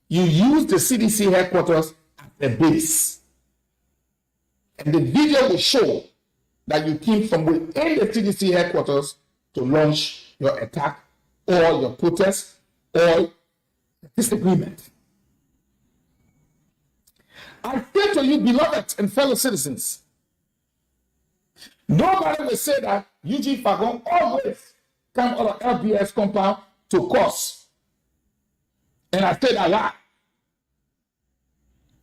you use the CDC headquarters as a base. And the video will show that you came from within the CDC headquarters to launch your attack or your protest or disagreement. I say to you, beloved and fellow citizens, nobody will say that Eugene Fagon always come out of LBS compound to cause. And I said a lot.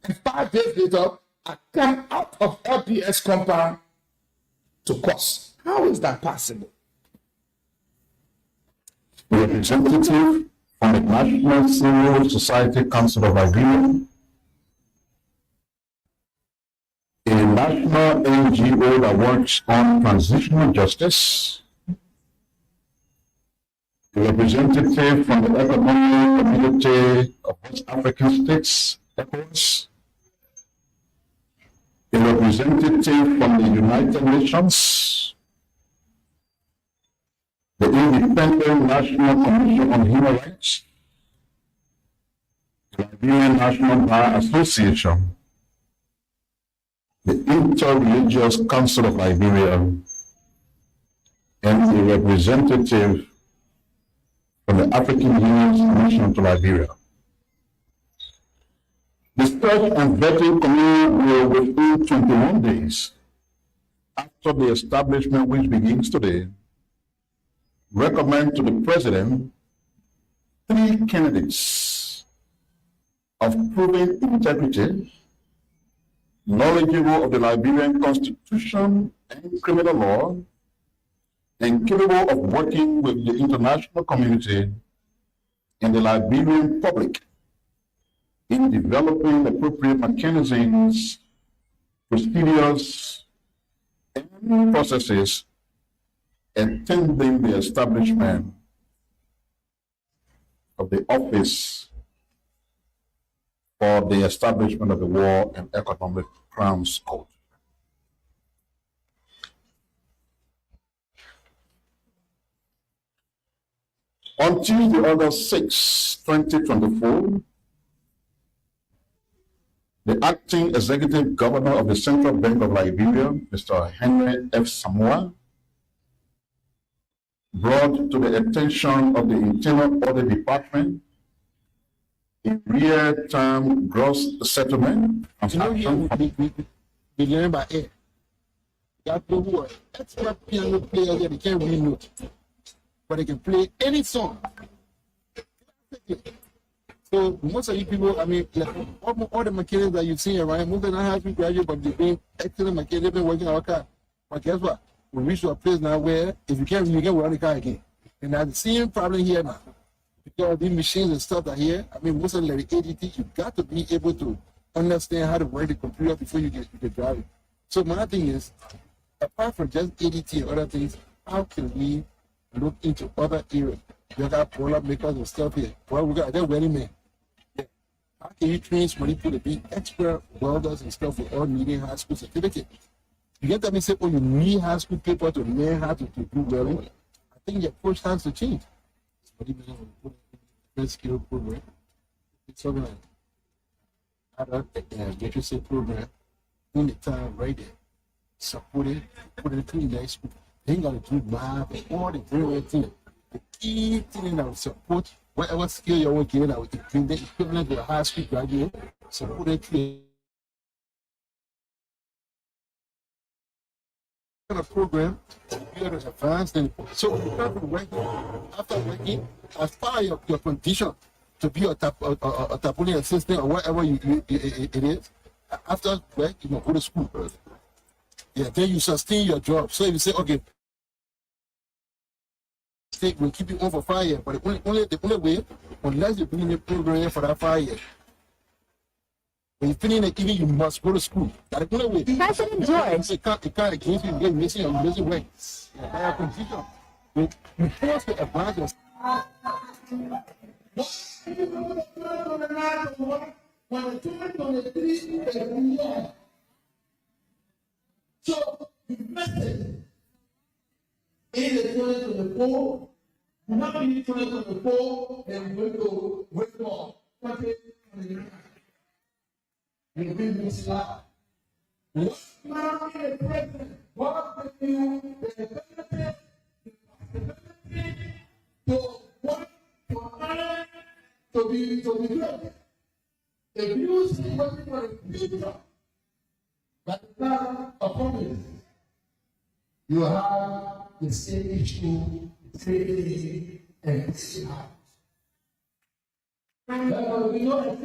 And 5 days later, I come out of LBS compound to cause. How is that possible? Representative from the National Civil Society Council of Liberia, a national NGO that works on transitional justice, a representative from the Economic Community of West African States, ECOWAS, a representative from the United Nations, the Independent National Commission on Human Rights, the Liberian National Bar Association, the Interreligious Council of Liberia, and a representative from the African Union's Commission to Liberia. The search and vetting committee will, within 21 days after the establishment, which begins today, recommend to the President 3 candidates of proven integrity, knowledgeable of the Liberian Constitution and criminal law, and capable of working with the international community and the Liberian public in developing appropriate mechanisms, procedures, and processes attending the establishment of the Office for the Establishment of the War and Economic Crimes Court. On Tuesday, August 6, 2024, the acting executive governor of the Central Bank of Liberia, Mr. Henry F. Samoa, brought to the attention of the Internal Audit Department a real-time gross settlement transaction. We learn by air. You have people who are expert piano players that they can't really note, but they can play any song. So most of you people, I mean, like, all the mechanics that you've seen around, most of them have been graduate, but they've been excellent mechanics, they've been working our car. But guess what? We reach to a place now where if you can't, you can run the car again. And that's the same problem here now. Because these machines and stuff are here, I mean, most of them like the ADT, you got to be able to understand how to work the computer before you can drive it. So my thing is, apart from just ADT and other things, how can we look into other areas? You got product makers and stuff here. Well, we got that welding man. Yeah. How can you train somebody to be expert welders and stuff with all needing high school certificate? You get that me say, oh, you need high school paper to learn how to do welding. I think your approach has to change. Somebody may have a skill program. It's something like adult literacy program in the time right there. Support it, put it in the school. They ain't got to do math and all the different things. The key thing that will support whatever skill you're working that will bring the equivalent to a high school graduate, support it through a program, you are advanced. And so after working, as far as your condition to be a tapping assistant or whatever it is, after work, you go to school first. Yeah, then you sustain your job. So if you say, okay, state will keep you on for 5 years, but the only way, unless you bring in a program for that 5 years, when you finish it, even you must go to school. That's the only way. President George. It can't against you, you get missing or missing way. By a condition. You force to advance your so the message in the 2024, not in 2024, and we will go with more. and bring this life. What now in the present? What bring you the benefit, the possibility to want to honor, to be great? If you see what you want to future, but the time of promise, you have the same issue, same and same heart. Therefore, we know that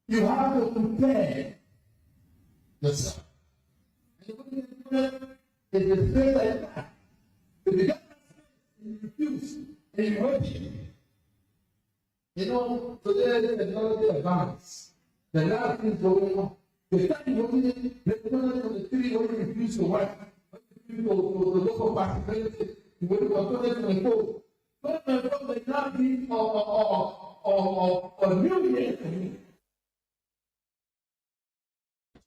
you have to compare yourself. And when you do that, it is very like that. If you get you refuse and you hurt you. You know, today the technology advance. The last thing going on. The time working, the technology of the three when you refuse to work, when you refuse to look for possibility, you will control it from the code. But the code may not be or new year for you.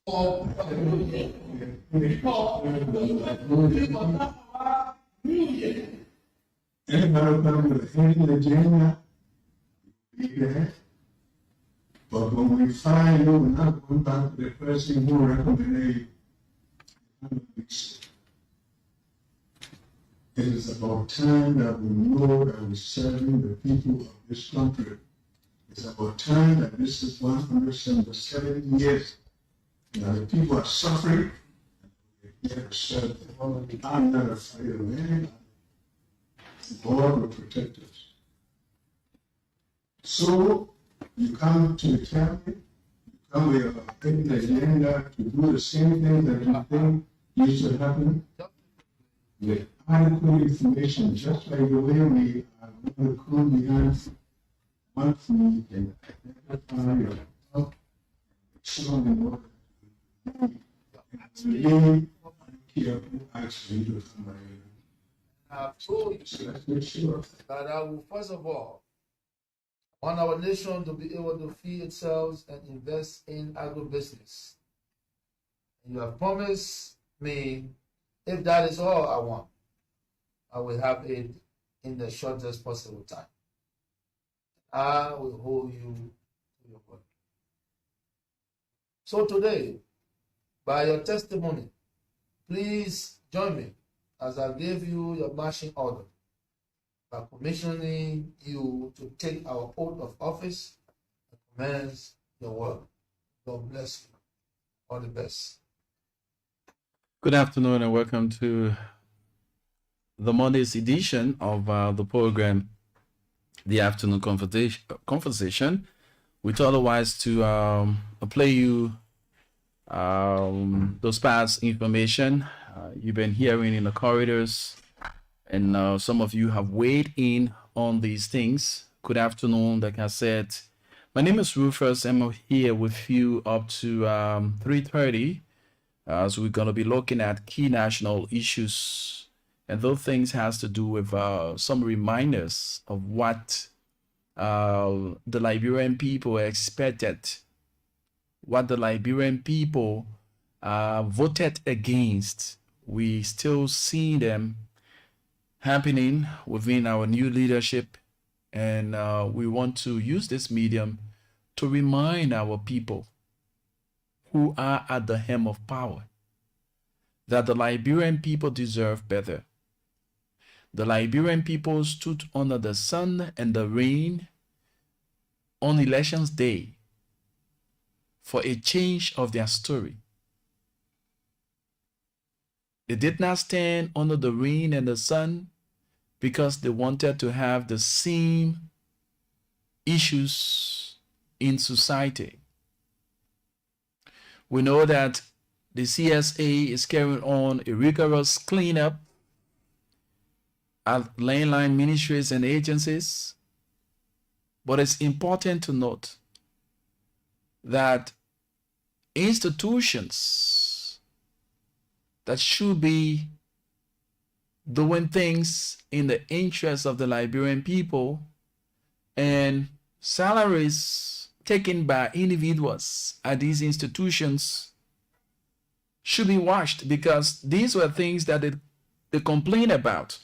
Or new year. Because you will not have new year. Anybody come with any agenda, be there. But when we find you, we're not going back to the person who recommended it is about time that we know that we're serving the people of this country. It's about time that this is 170 years. Now the people are suffering, and we're here to serve them. I'm not afraid of anybody. God will protect us. So you come to the county, you come with an agenda to do the same thing that you think needs to happen with adequate information, just like the way we are going to come behind monthly and identify your strong in order to really care who actually do somebody. I've told you that I will first of all want our nation to be able to feed itself and invest in agribusiness. And you have promised me, if that is all I want, I will have it in the shortest possible time. I will hold you to your word. So today, by your testimony, please join me as I gave you your marching order by commissioning you to take our oath of office and commence your work. God bless you. All the best. Good afternoon and welcome to the Monday's edition of the program, The Afternoon Conversation. We thought otherwise to play you those past information you've been hearing in the corridors, and some of you have weighed in on these things. Good afternoon. Like I said, my name is Rufus. I'm here with you up to 3:30. So we're going to be looking at key national issues, and those things has to do with some reminders of what the Liberian people expected, what the Liberian people voted against. We still see them happening within our new leadership, and we want to use this medium to remind our people who are at the helm of power that the Liberian people deserve better. The Liberian people stood under the sun and the rain on elections day for a change of their story. They did not stand under the rain and the sun because they wanted to have the same issues in society. We know that the CSA is carrying on a rigorous cleanup at landline ministries and agencies, but it's important to note that institutions that should be doing things in the interest of the Liberian people and salaries taken by individuals at these institutions should be washed, because these were things that they complained about.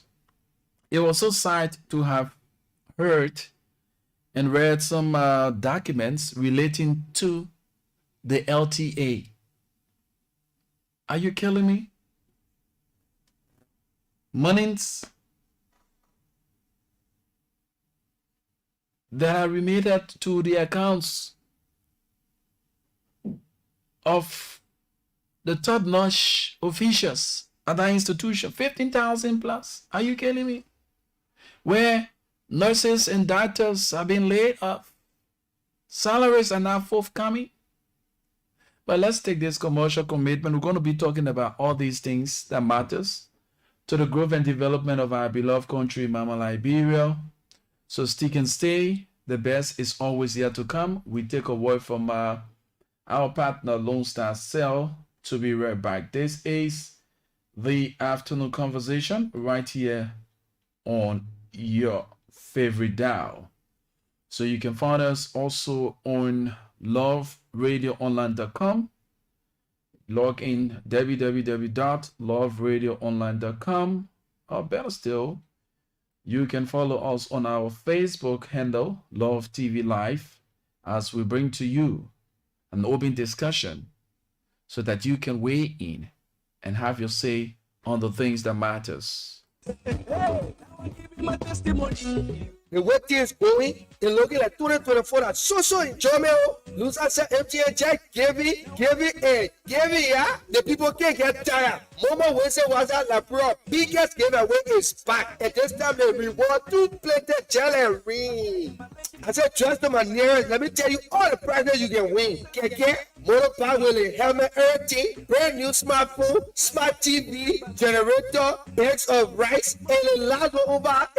It was so sad to have heard and read some documents relating to the LTA. Are you killing me? Monies that are remitted to the accounts of the top-notch officials at that institution, 15,000 plus. Are you kidding me? Where nurses and doctors are being laid off, salaries are not forthcoming. But let's take this commercial commitment. We're going to be talking about all these things that matters to the growth and development of our beloved country, Mama Liberia. So stick and stay. The best is always yet to come. We take a word from our partner, Lone Star Cell, to be right back. This is the afternoon conversation right here on your favorite dial. So you can find us also on loveradioonline.com. Log in www.loveradioonline.com, or better still, you can follow us on our Facebook handle, Love TV Live, as we bring to you an open discussion so that you can weigh in and have your say on the things that matters. My testimony. The way things going, it looking like 2024 that so enjoyment. Lose said MTN Jack gave it, yeah. The people can't get tired. Momo Wednesday was at La Pro. Biggest giveaway is back. And this time they reward 2-plated jelly. I said, trust them my nearest. Let me tell you all the prizes you can win. Keke, motorbike wheeling, helmet, everything, brand new smartphone, smart TV, generator, bags of rice, and a lot of over a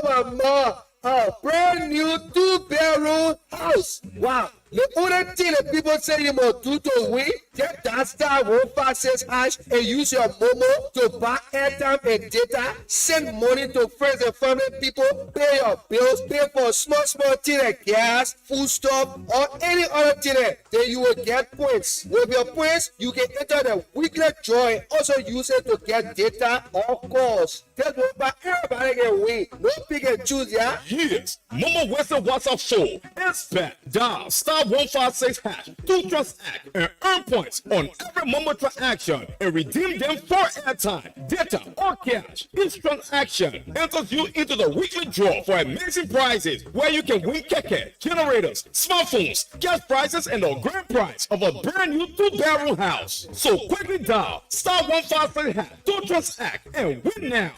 4 more. A brand new 2-bedroom house. Wow. The only thing that people say you must do to win, get that star 156 hash and use your Momo to buy airtime and data, send money to friends and family people, pay your bills, pay for small thing like gas, food stuff, or any other thing. Then you will get points. With your points, you can enter the weekly draw and also use it to get data or calls. That's what everybody can win. No pick and choose, yeah? Yes, Momo Western WhatsApp show is back. Dial star 156 hash to transact and earn points on every Momo transaction and redeem them for airtime, data, or cash. Each transaction enters you into the weekly draw for amazing prizes where you can win keke, generators, smartphones, cash prizes, and the grand prize of a brand new 2-bedroom house. So quickly dial star 156 hash to transact and win now.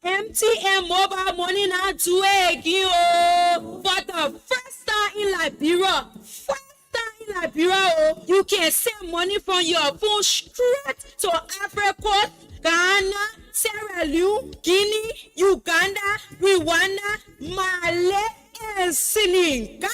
MTN mobile money now do again for the first time in Liberia. You can send money from your phone straight to Africa, Ghana, Sierra Leone, Guinea, Uganda, Rwanda, Mali, and Senegal.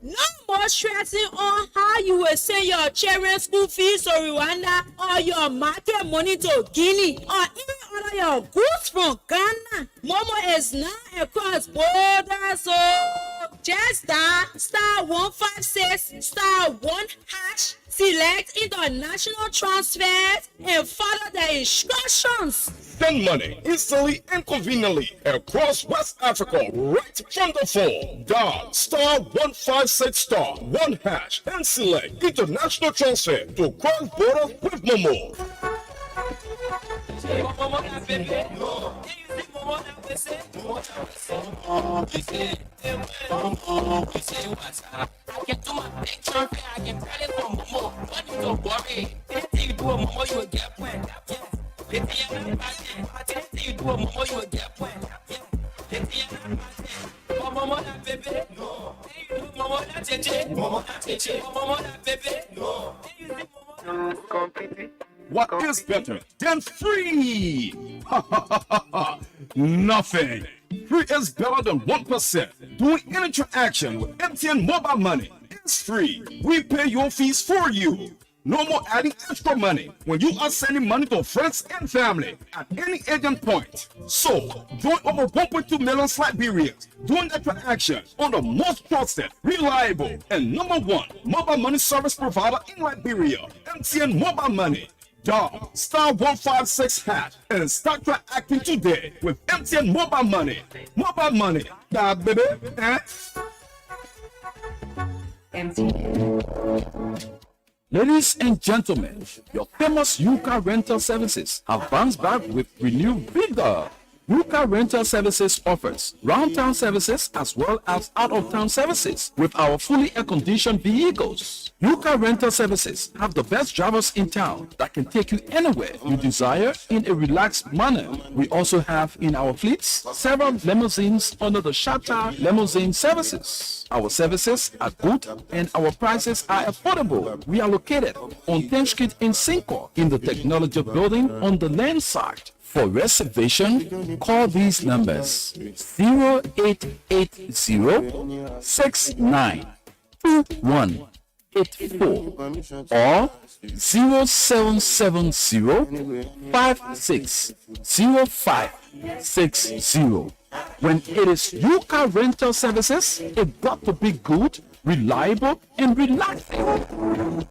No more stressing on how you will send your children's school fees to Rwanda or your market money to Guinea or even order your goods from Ghana. Momo is now across borders, so just dial star 156 star 1 hash. Select international transfers and follow the instructions. Send money instantly and conveniently across West Africa right from the phone. Dial star 156 star 1 hash and select international transfer to cross borders with Momo. I can do my picture, I can tell it from Momo. But you don't worry, anything you do a Momo, you will get one. Anything you do a Momo, you will get one. Momo na baby, no. Momo na cheche, Momo na cheche, Momo na baby, no. What is better than free? Nothing. Free is better than 1%. Doing any interaction with MTN mobile money is free. We pay your fees for you. No more adding extra money when you are sending money to friends and family at any agent point. So, join over 1.2 million Liberians doing the transaction on the most trusted, reliable, and #1 mobile money service provider in Liberia, MTN Mobile Money. Dial star 156 hash and start acting today with MTN Mobile Money. Mobile Money. Nah, baby. Eh? Ladies and gentlemen, your famous Yuka Rental Services have bounced back with renewed vigor. Yuka Rental Services offers round-town services as well as out-of-town services with our fully air-conditioned vehicles. Yuka Rental Services have the best drivers in town that can take you anywhere you desire in a relaxed manner. We also have in our fleets several limousines under the Shatta Limousine Services. Our services are good and our prices are affordable. We are located on 10th Street in Cinco in the Technology Building on the land side. For reservation, call these numbers 0880-692184 or 0770-560560. When it is Yuka Rental Services, it got to be good, reliable, and relaxing.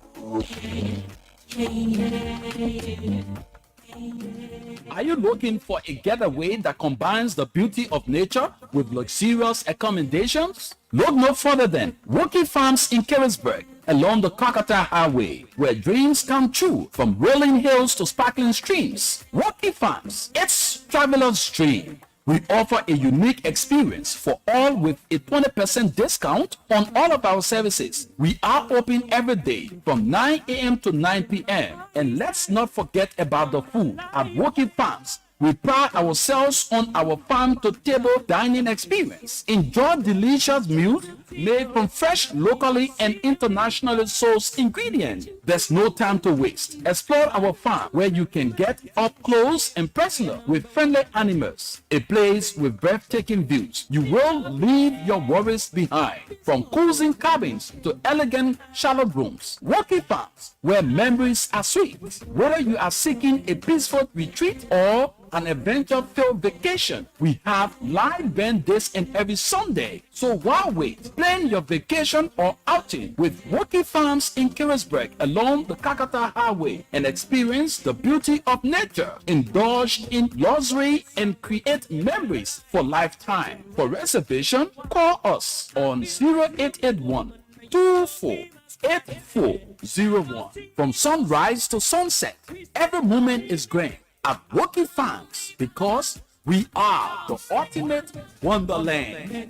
Are you looking for a getaway that combines the beauty of nature with luxurious accommodations? Look no further than Rocky Farms in Carisburg along the Kakata Highway, where dreams come true from rolling hills to sparkling streams. Rocky Farms, it's traveler's dream. We offer a unique experience for all with a 20% discount on all of our services. We are open every day from 9 a.m. to 9 p.m. And let's not forget about the food at Rocky Farms. We pride ourselves on our farm-to-table dining experience. Enjoy delicious meals made from fresh, locally and internationally sourced ingredients. There's no time to waste. Explore our farm where you can get up close and personal with friendly animals. A place with breathtaking views. You will leave your worries behind. From cozy cabins to elegant shallow rooms. Rocky Farms, where memories are sweet. Whether you are seeking a peaceful retreat or an adventure-filled vacation, we have live band days and every Sunday. So why wait? Plan your vacation or outing with Rocky Farms in Carisburg along the Kakata Highway and experience the beauty of nature. Indulge in luxury and create memories for lifetime. For reservation, call us on 0881 248401. From sunrise to sunset, every moment is great at Rocky Farms because we are the ultimate wonderland. The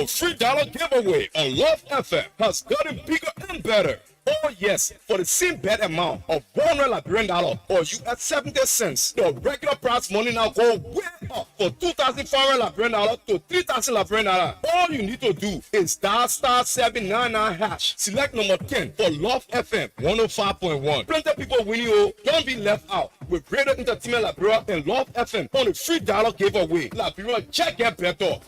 $3 giveaway on Love FM has gotten bigger and better. Oh yes, for the same bet amount of $100 Liberian or US 70 cents, the regular price money now go way up for $2,500 Liberian to $3,000 Liberian. All you need to do is dial *799 hash, select number 10 for Love FM 105.1. Plenty of people winning, oh, don't be left out with Radio Entertainment Liberia and Love FM on the $3 giveaway. Liberia, check get better.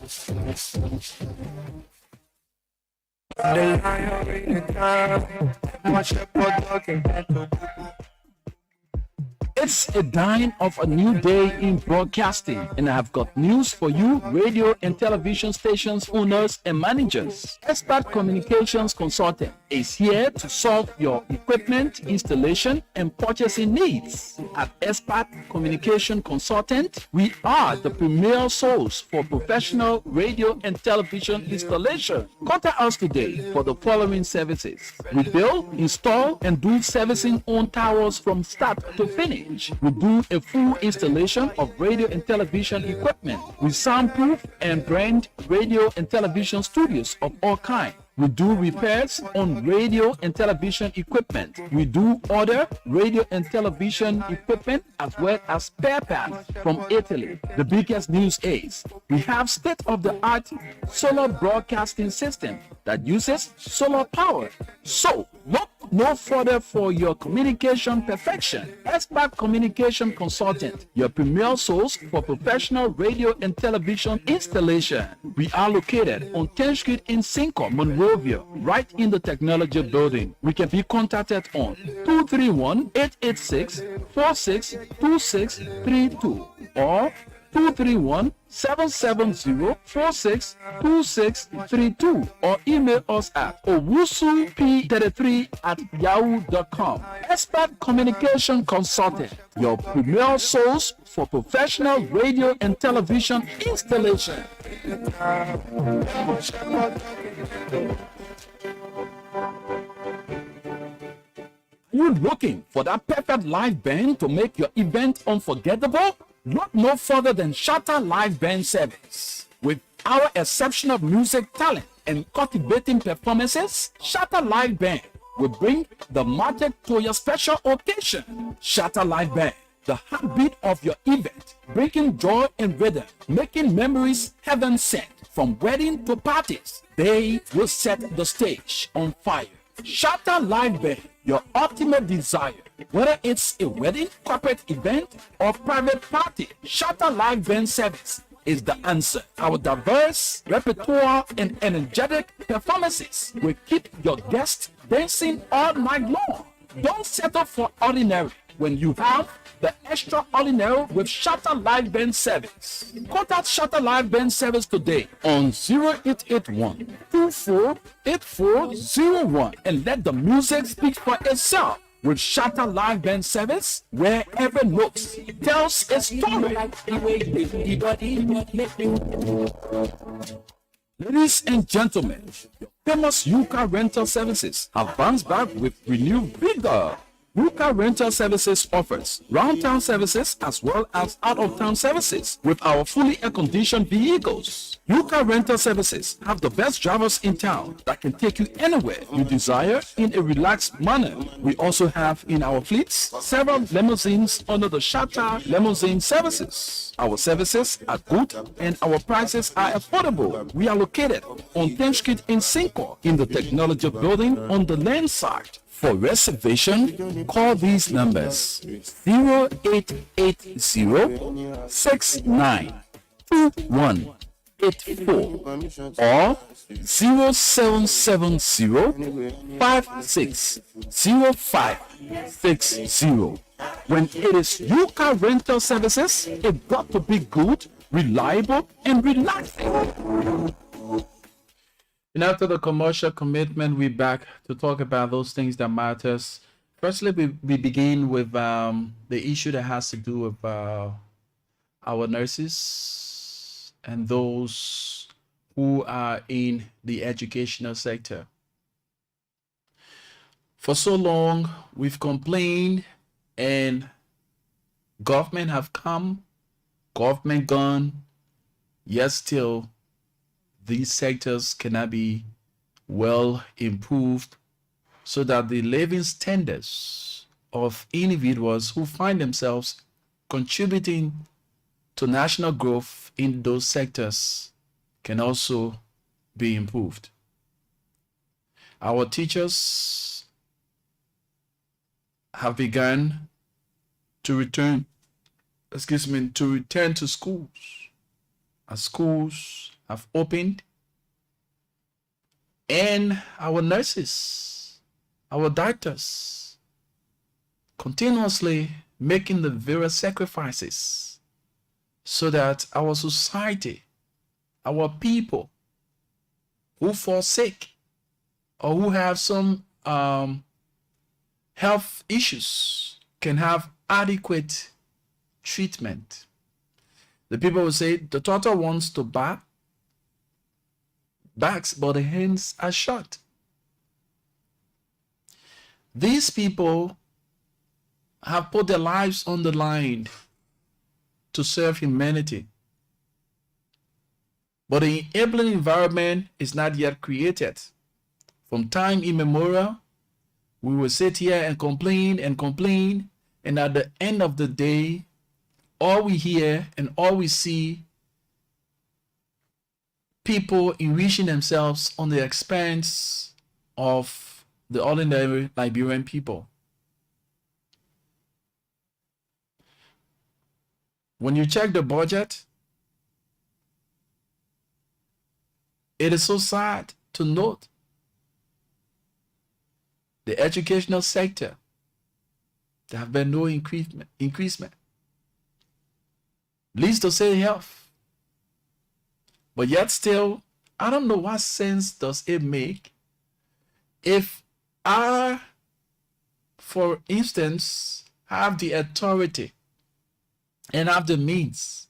It's a dawn of a new day in broadcasting, and I have got news for you, radio and television stations owners and managers. Expert Communications Consultant is here to solve your equipment installation and purchasing needs. At Expert Communication Consultant, we are the premier source for professional radio and television installation. Contact us today for the following services. We build, install, and do servicing on towers from start to finish. We do a full installation of radio and television equipment. We soundproof and brand radio and television studios of all kinds. We do repairs on radio and television equipment. We do order radio and television equipment as well as spare parts from Italy. The biggest news is we have state-of-the-art solar broadcasting system that uses solar power. So look no further for your communication perfection. Expert Communication Consultant, your premier source for professional radio and television installation. We are located on 10th Street in Cinco, Monrovia, right in the Technology Building. We can be contacted on 231-886-462632 or 231-770-462632 or email us at owusup33@yahoo.com. Expert Communication Consultant, your premier source for professional radio and television installation. Are you looking for that perfect live band to make your event unforgettable? Look no further than Shatter Live Band Service. With our exceptional music talent and cultivating performances, Shatter Live Band will bring the magic to your special occasion. Shatter Live Band, the heartbeat of your event, bringing joy and rhythm, making memories heaven sent. From wedding to parties, they will set the stage on fire. Shatter Live Band, your ultimate desire. Whether it's a wedding, corporate event, or private party, Shatter Live Band Service is the answer. Our diverse repertoire and energetic performances will keep your guests dancing all night long. Don't settle for ordinary when you have the extraordinary with Shatter Live Band Service. Contact Shatter Live Band Service today on 0881-248401 and let the music speak for itself. With Shatter Live Band Service, where every note tells a story. Ladies and gentlemen, your famous Yuka Rental Services have bounced back with renewed vigor. Yuka Rental Services offers round-town services as well as out-of-town services with our fully air-conditioned vehicles. Yuka Rental Services have the best drivers in town that can take you anywhere you desire in a relaxed manner. We also have in our fleets several limousines under the Shatter Limousine Services. Our services are good and our prices are affordable. We are located on 10th Street in Cinco in the Technology Building on the land side. For reservation, call these numbers 0880-692184 or 0770-560560. When it is Yuka Rental Services, it got to be good, reliable, and relaxing. And after the commercial commitment, we're back to talk about those things that matters. Firstly, we begin with the issue that has to do with our nurses and those who are in the educational sector. For so long, we've complained and government have come, government gone, yet still these sectors cannot be well improved so that the living standards of individuals who find themselves contributing to national growth in those sectors can also be improved. Our teachers have begun to return to schools, as schools have opened, and our nurses, our doctors, continuously making the various sacrifices so that our society, our people who fall sick or who have some health issues can have adequate treatment. The people will say the daughter wants to backs, but the hands are shut. These people have put their lives on the line to serve humanity. But the enabling environment is not yet created. From time immemorial, we will sit here and complain, and at the end of the day, all we hear and all we see, people enriching themselves on the expense of the ordinary Liberian people. When you check the budget, it is so sad to note the educational sector, there have been no increasement. leads to say health. But yet still, I don't know what sense does it make if I, for instance, have the authority and have the means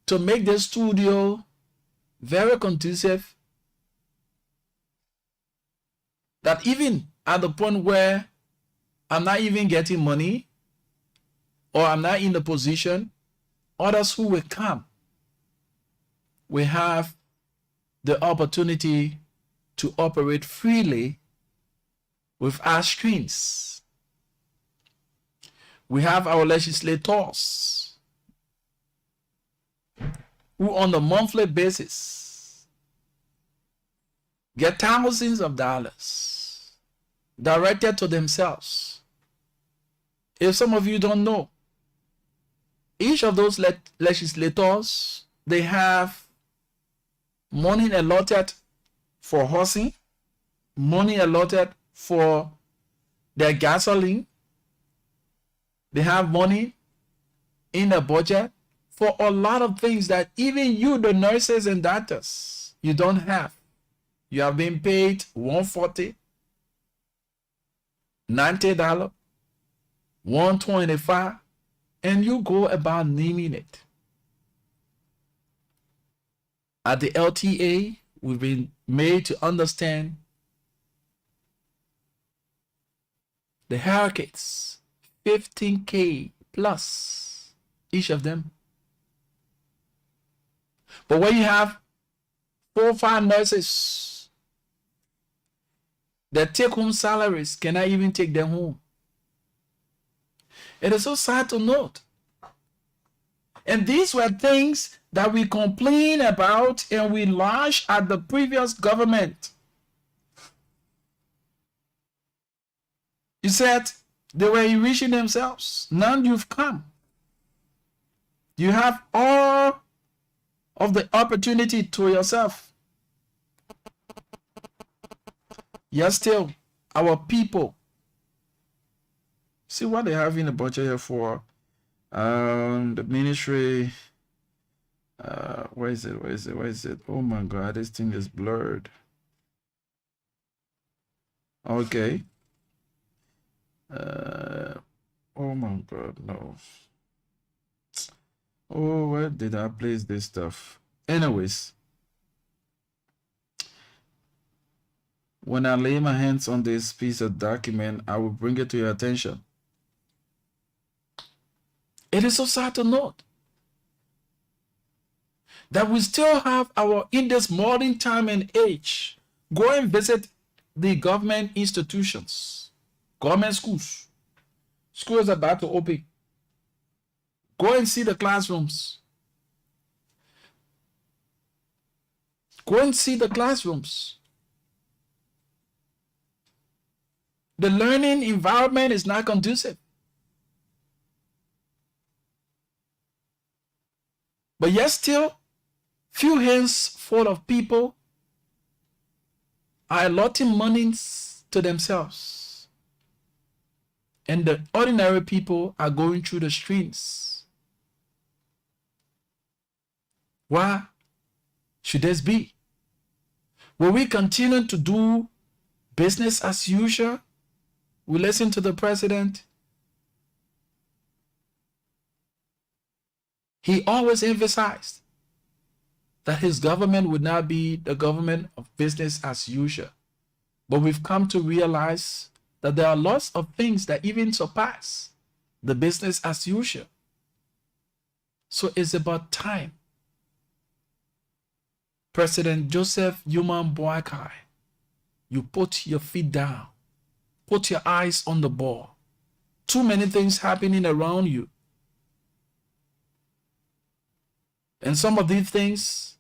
to make the studio very conducive, that even at the point where I'm not even getting money or I'm not in the position, others who will come will have the opportunity to operate freely with our screens. We have our legislators who on a monthly basis get thousands of dollars directed to themselves. If some of you don't know, each of those legislators, they have money allotted for housing, money allotted for their gasoline. They have money in the budget for a lot of things that even you, the nurses and doctors, you don't have. You have been paid $140, $90, $125, and you go about naming it. At the LTA, we've been made to understand the haircuts, 15K plus each of them. But when you have 4 or 5 nurses, their take-home salaries cannot even take them home. It is so sad to note. And these were things that we complain about and we lodged at the previous government. You said they were enriching themselves. Now you've come. You have all of the opportunity to yourself. Yet still, our people. See what they have in the budget here for the ministry. Where is it? Oh my God, this thing is blurred. Okay. Oh my God, no. Oh, where did I place this stuff? Anyways, when I lay my hands on this piece of document, I will bring it to your attention. It is so sad to note that we still have in this modern time and age, go and visit the government institutions, government schools. Schools are about to open. Go and see the classrooms. Go and see the classrooms. The learning environment is not conducive. But yet still, few hands full of people are allotting monies to themselves. And the ordinary people are going through the streets. Why should this be? Will we continue to do business as usual? We listen to the president. He always emphasized that his government would not be the government of business as usual. But we've come to realize that there are lots of things that even surpass the business as usual. So it's about time. President Joseph Newman Boakai, you put your feet down. Put your eyes on the ball. Too many things happening around you. And some of these things,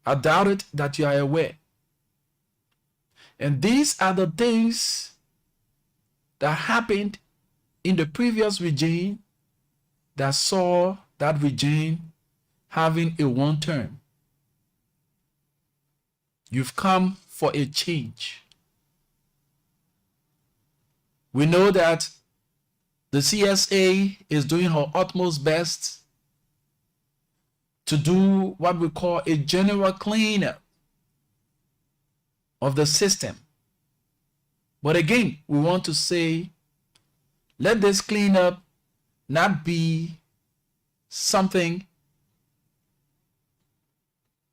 I doubt it that you are aware. And these are the things that happened in the previous regime that saw that regime having a one term. You've come for a change. We know that the CSA is doing her utmost best to do what we call a general cleanup of the system. But again, we want to say, let this cleanup not be something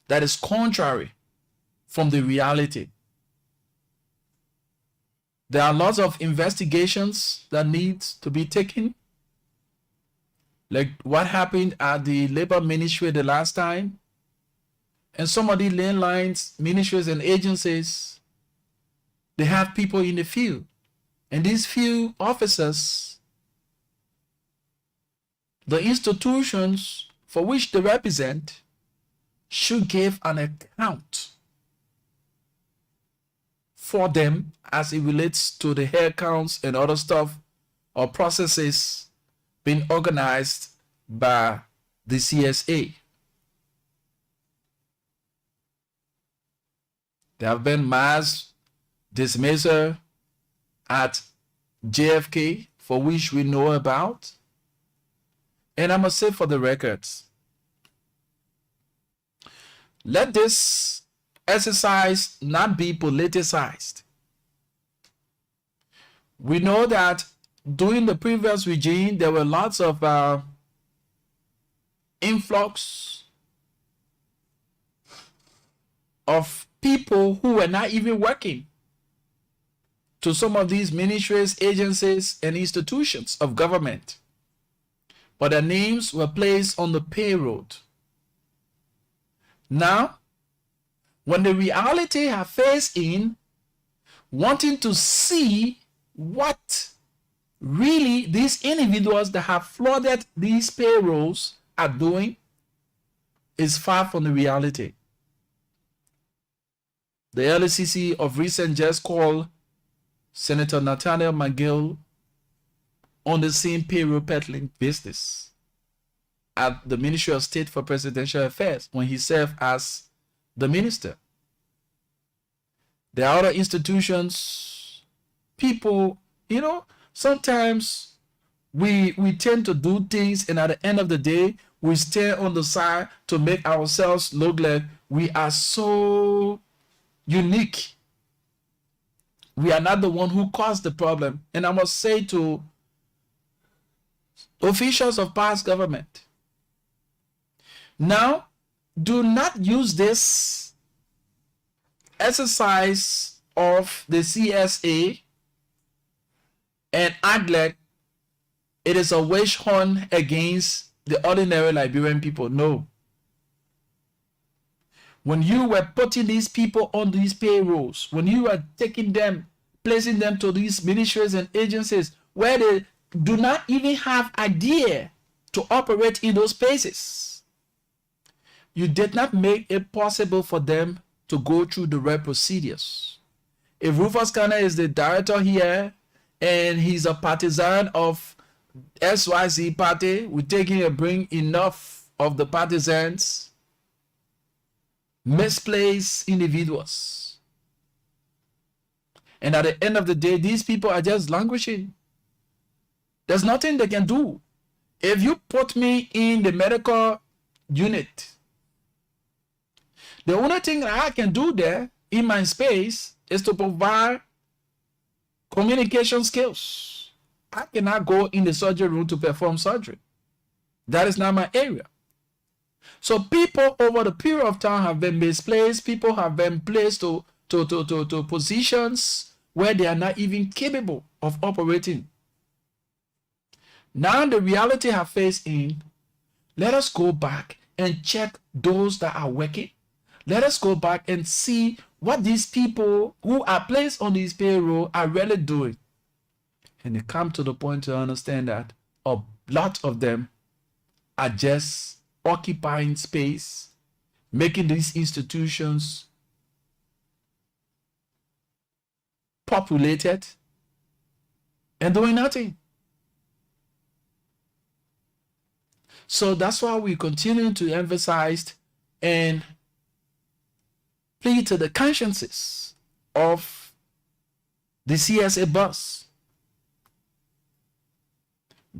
that is contrary from the reality. There are lots of investigations that need to be taken, like what happened at the labor ministry the last time, and some of the landlines, ministries and agencies, they have people in the field, and these few officers, the institutions for which they represent, should give an account for them as it relates to the hair counts and other stuff or processes being organized by the CSA. There have been mass dismissal at JFK, for which we know about. And I must say, for the records, let this exercise not be politicized. We know that during the previous regime, there were lots of influx of people who were not even working to some of these ministries, agencies, and institutions of government, but their names were placed on the payroll. Now, when the reality have faced in, wanting to see what really these individuals that have flooded these payrolls are doing, is far from the reality. The LCC of recent just called Senator Nathaniel McGill on the same payroll peddling business at the Ministry of State for Presidential Affairs when he served as the minister. There are other institutions, people, you know, sometimes we tend to do things, and at the end of the day, we stand on the side to make ourselves look like we are so unique. We are not the one who caused the problem. And I must say to officials of past government, now, do not use this exercise of the CSA and act like it is a witch hunt against the ordinary Liberian people. No. When you were putting these people on these payrolls, when you were taking them, placing them to these ministries and agencies where they do not even have idea to operate in those spaces, you did not make it possible for them to go through the right procedures. If Rufus Kana is the director here and he's a partisan of SYZ party, we take him and bring enough of the partisans, misplaced individuals. And at the end of the day, these people are just languishing. There's nothing they can do. If you put me in the medical unit, the only thing that I can do there in my space is to provide communication skills. I cannot go in the surgery room to perform surgery. That is not my area. So people over the period of time have been misplaced. People have been placed to positions where they are not even capable of operating. Now the reality have faced in, let us go back and check those that are working. Let us go back and see what these people who are placed on this payroll are really doing. And they come to the point to understand that a lot of them are just occupying space, making these institutions populated and doing nothing. So that's why we continue to emphasize and plead to the consciences of the CSA boss.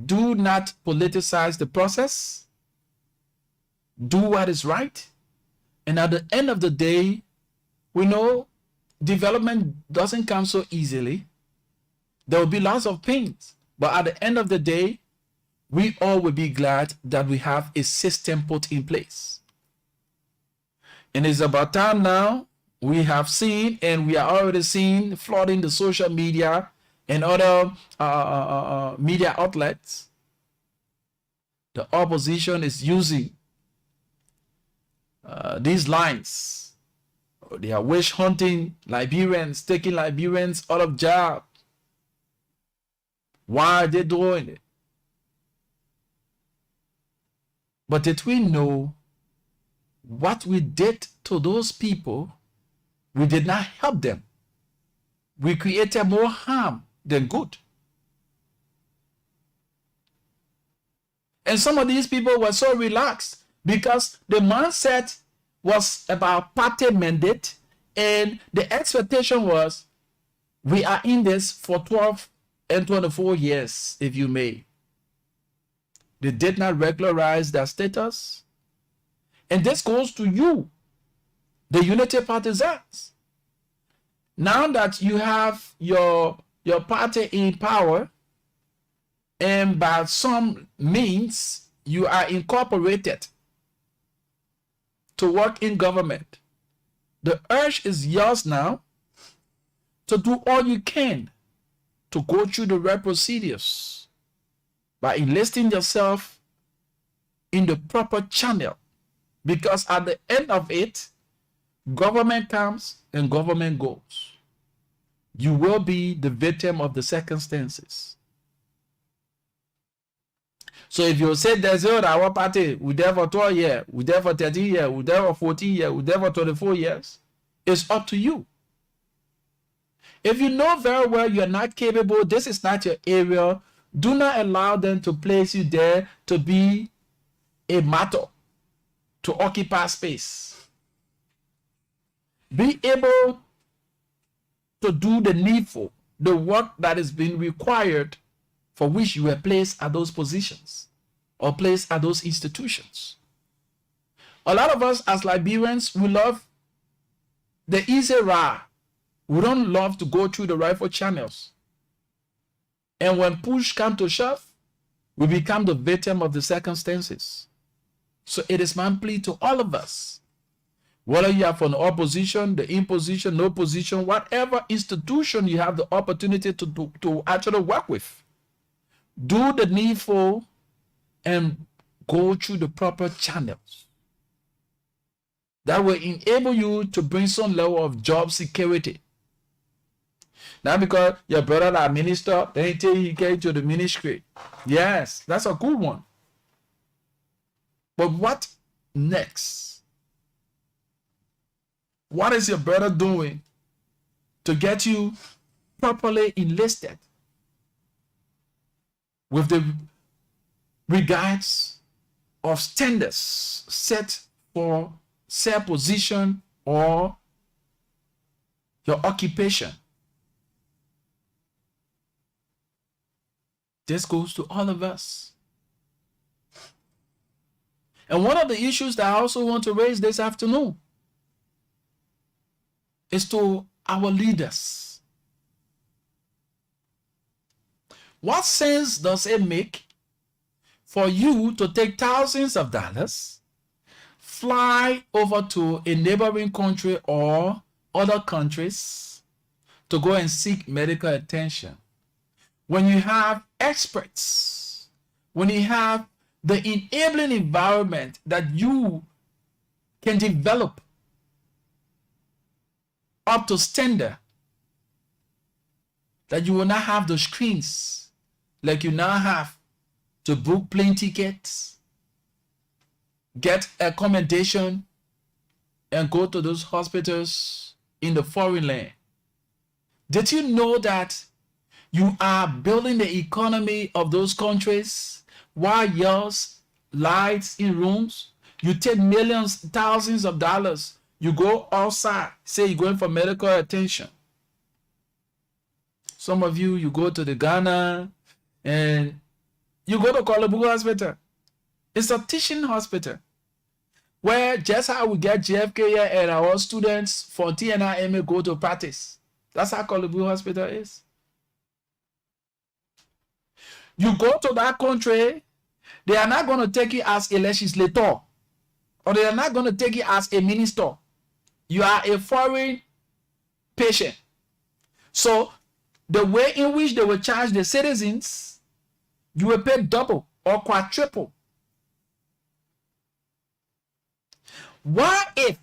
Do not politicize the process. do what is right. And at the end of the day, we know development doesn't come so easily. There will be lots of pains. But at the end of the day, we all will be glad that we have a system put in place. And it's about time now. We have seen, and we are already seeing, flooding the social media and other media outlets. The opposition is using these lines. They are witch hunting Liberians, taking Liberians out of job. Why are they doing it? But did we know what we did to those people? We did not help them. We created more harm than good. And some of these people were so relaxed because the mindset was about party mandate, and the expectation was, we are in this for 12 and 24 years, if you may. They did not regularize their status. And this goes to you, the unity partisans. Now that you have your party in power, and by some means you are incorporated to work in government, the urge is yours now to do all you can to go through the right procedures by enlisting yourself in the proper channel. Because at the end of it, government comes and government goes. You will be the victim of the circumstances. So if you say there's our party, we're there for 12 years, we're there for 13 years, we're there for 14 years, we're there for 24 years, it's up to you. If you know very well you're not capable, this is not your area, do not allow them to place you there to be a matter, to occupy space. Be able to do the needful, the work that is being required for which you were placed at those positions or placed at those institutions. A lot of us as Liberians, we love the easy ride. We don't love to go through the rifle channels. And when push comes to shove, we become the victim of the circumstances. So it is my plea to all of us, whether you are from the opposition, the imposition, no position, whatever institution you have the opportunity to actually work with, do the needful and go through the proper channels. That will enable you to bring some level of job security. Not because your brother are minister, then he tell you he came to the ministry. Yes, that's a good one. But what next? What is your brother doing to get you properly enlisted with the regards of standards set for said position or your occupation? This goes to all of us. And one of the issues that I also want to raise this afternoon is to our leaders. What sense does it make for you to take thousands of dollars, fly over to a neighboring country or other countries to go and seek medical attention, when you have experts, when you have the enabling environment that you can develop up to standard, that you will not have the screens like you now have to book plane tickets, get accommodation, and go to those hospitals in the foreign land. Did you know that you are building the economy of those countries while yours lies in rooms? You take millions, thousands of dollars, you go outside, say you're going for medical attention. Some of you, you go to the Ghana and you go to Kuala Lumpur Hospital. It's a teaching hospital. where just how we get JFK here and our students for TNIMA go to practice. That's how Kolibu Hospital is. You go to that country, they are not going to take you as a legislator, or they are not going to take you as a minister. You are a foreign patient. So the way in which they will charge the citizens, you will pay double or quadruple. What if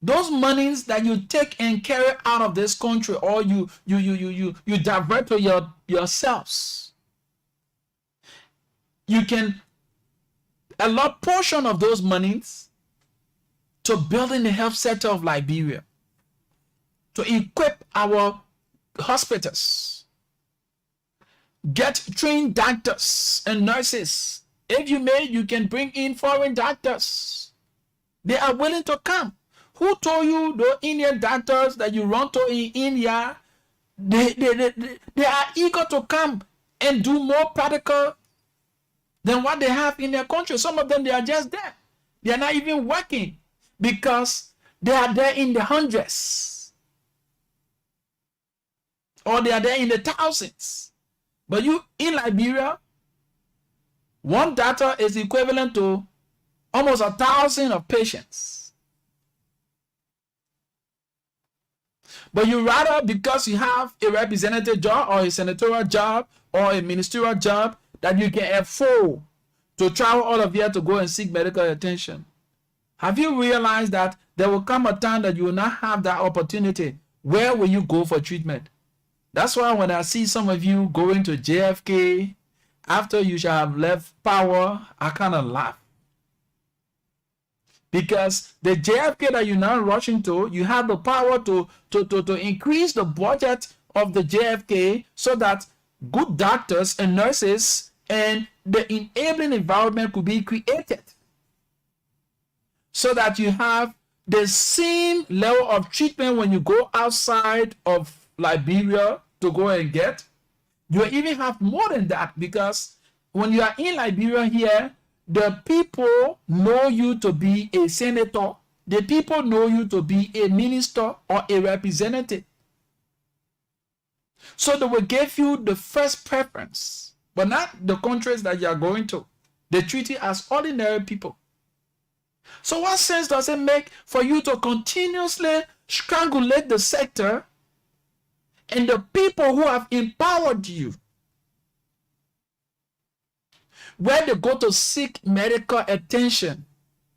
those monies that you take and carry out of this country, or you divert to yourselves, you can allot portion of those monies to building the health sector of Liberia, to equip our hospitals, get trained doctors and nurses. If you may, you can bring in foreign doctors. They are willing to come. Who told you the Indian doctors that you run to in India, they are eager to come and do more practical than what they have in their country. Some of them, they are just there. They are not even working because they are there in the hundreds, or they are there in the thousands. But you, in Liberia, one doctor is equivalent to almost 1,000 of patients. But you rather, because you have a representative job or a senatorial job or a ministerial job, that you can afford to travel all of here to go and seek medical attention. Have you realized that there will come a time that you will not have that opportunity? Where will you go for treatment? That's why when I see some of you going to JFK after you shall have left power, I kind of laugh. Because the JFK that you're now rushing to, you have the power to increase the budget of the JFK so that good doctors and nurses and the enabling environment could be created, so that you have the same level of treatment when you go outside of Liberia to go and get. You even have more than that, because when you are in Liberia here, the people know you to be a senator. The people know you to be a minister or a representative. So they will give you the first preference, but not the countries that you are going to. They treat you as ordinary people. So what sense does it make for you to continuously strangulate the sector and the people who have empowered you? Where they go to seek medical attention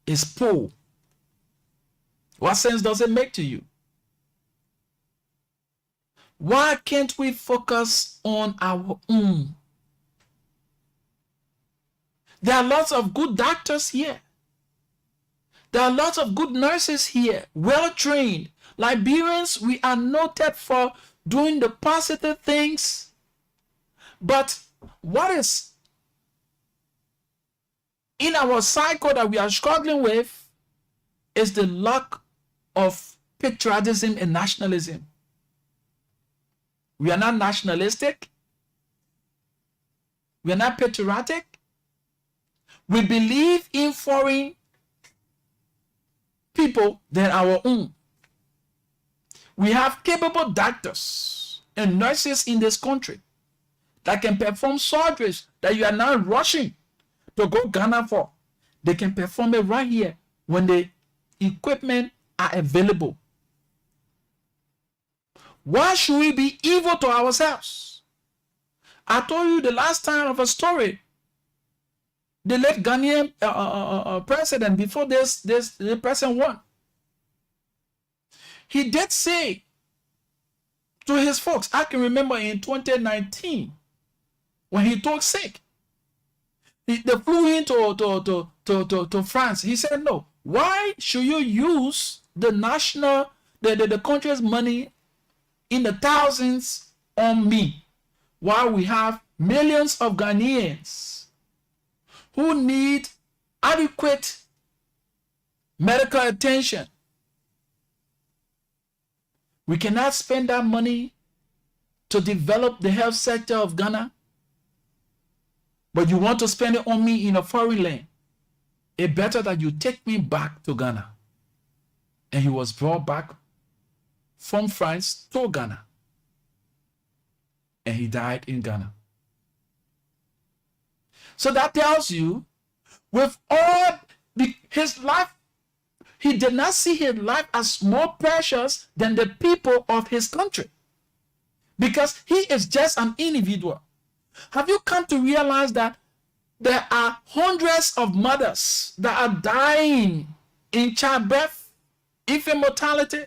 is poor. What sense does it make to you? Why can't we focus on our own? There are lots of good doctors here. There are lots of good nurses here, well trained. Liberians, we are noted for doing the positive things. But what is in our cycle that we are struggling with is the lack of patriotism and nationalism. We are not nationalistic. We are not patriotic. We believe in foreign people than our own. We have capable doctors and nurses in this country that can perform surgeries that you are now rushing to go Ghana for. They can perform it right here when the equipment are available. Why should we be evil to ourselves? I told you the last time of a story. The late Ghanaian president, before the president won, he did say to his folks, I can remember in 2019 when he took sick, they flew into France. He said, no, why should you use the national, the country's money in the thousands on me, while we have millions of Ghanaians who need adequate medical attention? We cannot spend that money to develop the health sector of Ghana, but you want to spend it on me in a foreign land. it better that you take me back to Ghana. And he was brought back from France to Ghana. And he died in Ghana. So that tells you, with all his life, he did not see his life as more precious than the people of his country. Because he is just an individual. Have you come to realize that there are hundreds of mothers that are dying in childbirth, infant mortality?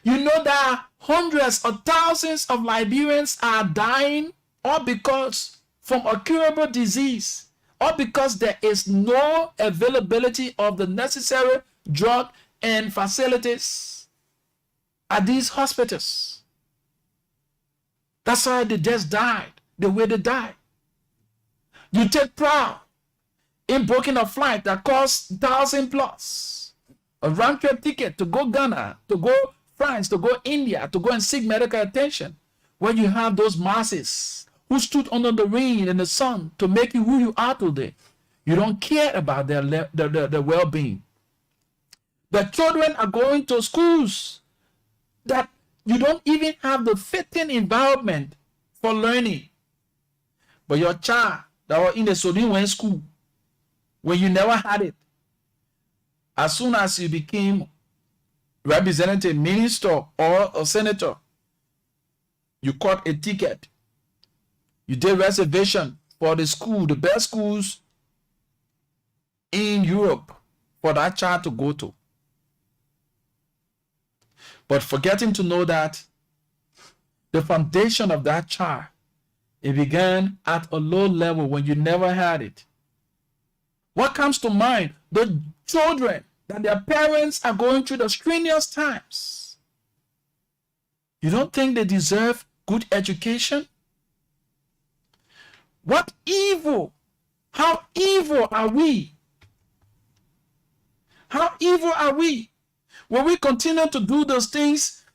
You know that hundreds or thousands of Liberians are dying, all because from a curable disease, or because there is no availability of the necessary drug and facilities at these hospitals. That's why they just died the way they died. You take pride in booking a flight that costs $1,000+, a round trip ticket to go Ghana, to go France, to go India, to go and seek medical attention, when you have those masses who stood under the rain and the sun to make you who you are today. You don't care about their well-being. The children are going to schools that you don't even have the fitting environment for learning. But your child that was in the Sodiwen school, when you never had it, as soon as you became representative, minister, or a senator, you caught a ticket. You did reservation for the school, the best schools in Europe for that child to go to. But forgetting to know that the foundation of that child, it began at a low level when you never had it. What comes to mind? The children that their parents are going through the strenuous times. You don't think they deserve good education? What evil? How evil are we? How evil are we? When we continue to do those things,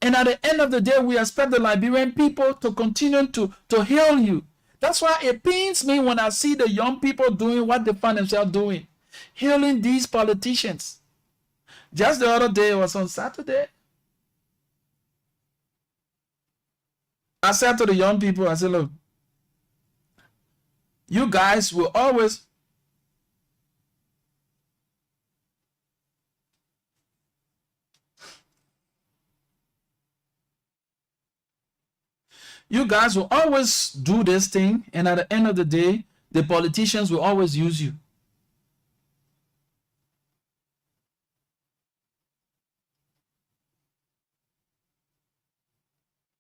and at the end of the day, we expect the Liberian people to continue to heal you. That's why it pains me when I see the young people doing what they find themselves doing, healing these politicians. Just the other day, it was on Saturday, I said to the young people, I said, look, you guys will always do this thing, and at the end of the day, the politicians will always use you.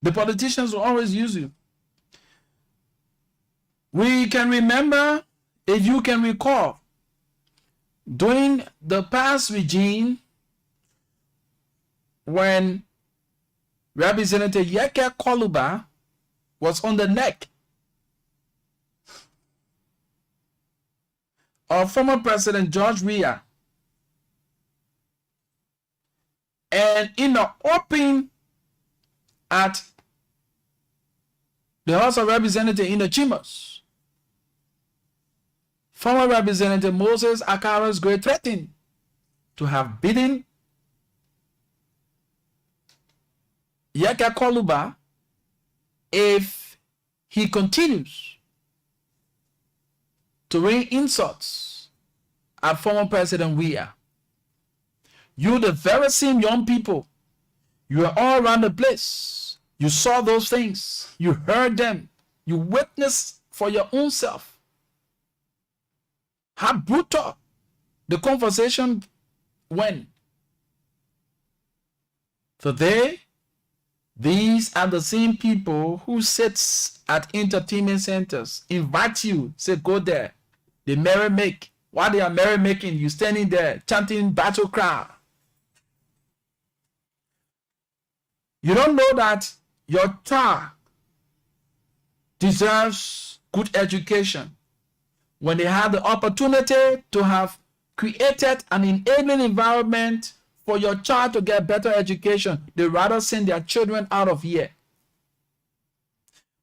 The politicians will always use you. We can remember, if you can recall, during the past regime, when Representative Yeke Koluba was on the neck of former President George Weah, and in the open at the House of Representatives in the chambers, former Representative Moses Akaras Gray threatened to have beaten Yeke Koluba if he continues to rain insults at former President Weah. You, the very same young people, you are all around the place. You saw those things. You heard them. You witnessed for your own self how brutal the conversation went. Today, these are the same people who sits at entertainment centers, invite you, say go there. They merry make. While they are merry making, you standing there chanting battle cry. You don't know that your child deserves good education. When they have the opportunity to have created an enabling environment for your child to get better education, they rather send their children out of here.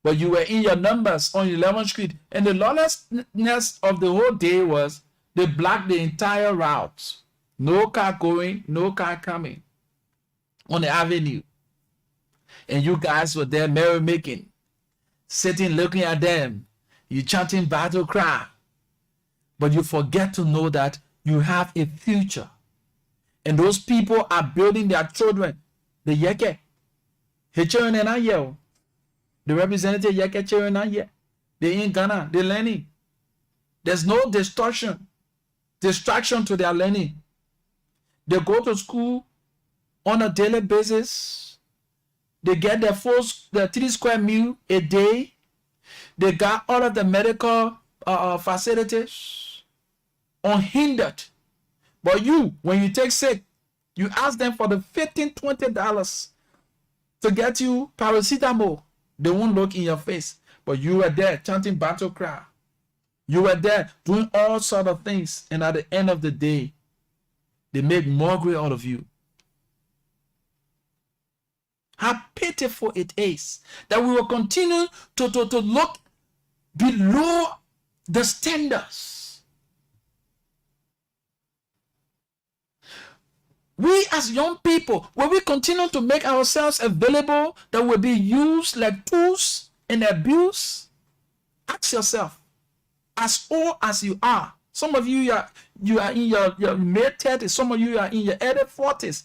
but you were in your numbers on 11th Street, and the lawlessness of the whole day was they blocked the entire route. No car going, no car coming on the avenue. And you guys were there merrymaking, sitting looking at them. You chanting battle cry. But you forget to know that you have a future. And those people are building their children. The Yeke. His children are not here. The representative Yeke children are here. They in Ghana. They're learning. There's no distraction to their learning. They go to school on a daily basis. They get their 3 square meal a day. They got all of the medical facilities unhindered. But you, when you take sick, you ask them for the $15, $20 to get you paracetamol. They won't look in your face. But you were there chanting battle cry. You were there doing all sorts of things. And at the end of the day, they make mockery out of you. How pitiful it is that we will continue to look below the standards. We as young people, when we continue to make ourselves available that will be used like tools and abuse, ask yourself, as old as you are, some of you are in your mid-30s, some of you are in your early 40s.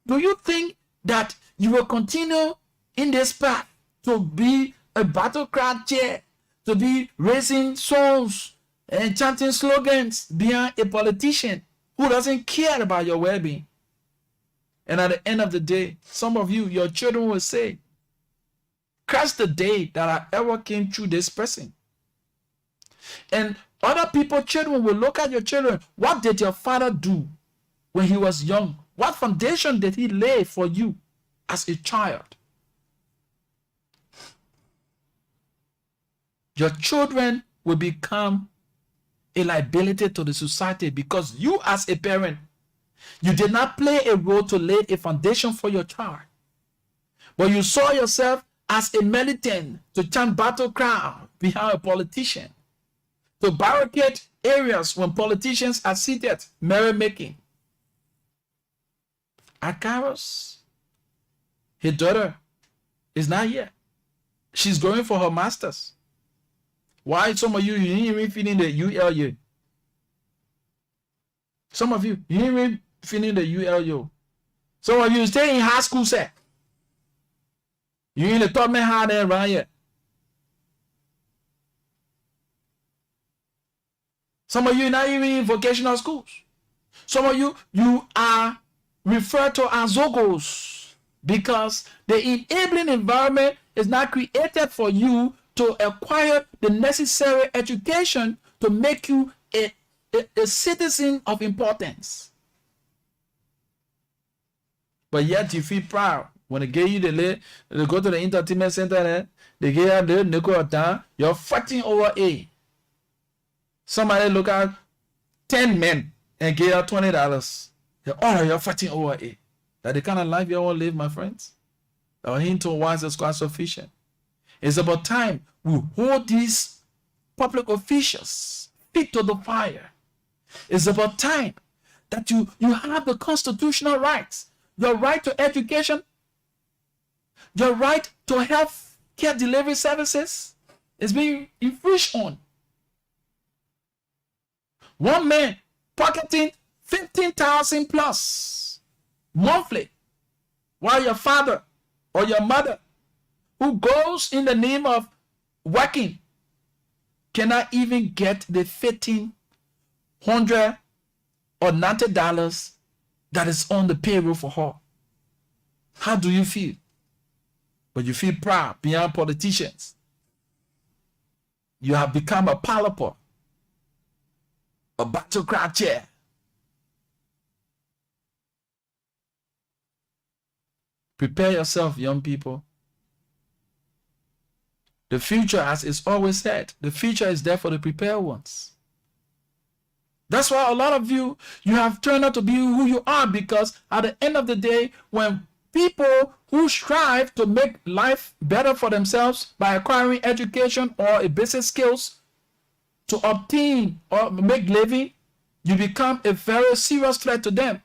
Do you think that you will continue in this path to be a battle cry chair, to be raising songs and chanting slogans behind a politician who doesn't care about your well-being? And at the end of the day, some of you, your children will say, curse the day that I ever came through this person. And other people's children will look at your children. What did your father do when he was young? What foundation did he lay for you as a child? Your children will become a liability to the society because you as a parent, you did not play a role to lay a foundation for your child. But you saw yourself as a militant to chant battle cry behind a politician, to barricade areas when politicians are seated merrymaking. Akaros, his daughter, is not here. She's going for her master's. Why some of you didn't even finish the ULU? Some of you didn't even finish the ULU. Some of you stay in high school, sir. You ain't the top man hard there around here. Some of you not even in vocational schools. Some of you are referred to as Zogos because the enabling environment is not created for you to acquire the necessary education to make you a citizen of importance. But yet you feel proud when they give you they go to the entertainment center, they give you the nickel down, you're fighting over A. Somebody look at 10 men and give you $20. You're fighting over A. That the kind of life you want to live, my friends? Our hint once is quite sufficient. It's about time we hold these public officials feet to the fire. It's about time that you have the constitutional rights, your right to education, your right to health care delivery services is being infringed on. One man pocketing 15,000 plus monthly, while your father or your mother, who goes in the name of working, cannot even get the $1,500 or $90 that is on the payroll for her. How do you feel? But you feel proud beyond politicians. You have become a polyper, a battle cry chair. Prepare yourself, young people. The future, as it's always said, the future is there for the prepared ones. That's why a lot of you have turned out to be who you are, because at the end of the day, when people who strive to make life better for themselves by acquiring education or a business skills to obtain or make living, you become a very serious threat to them.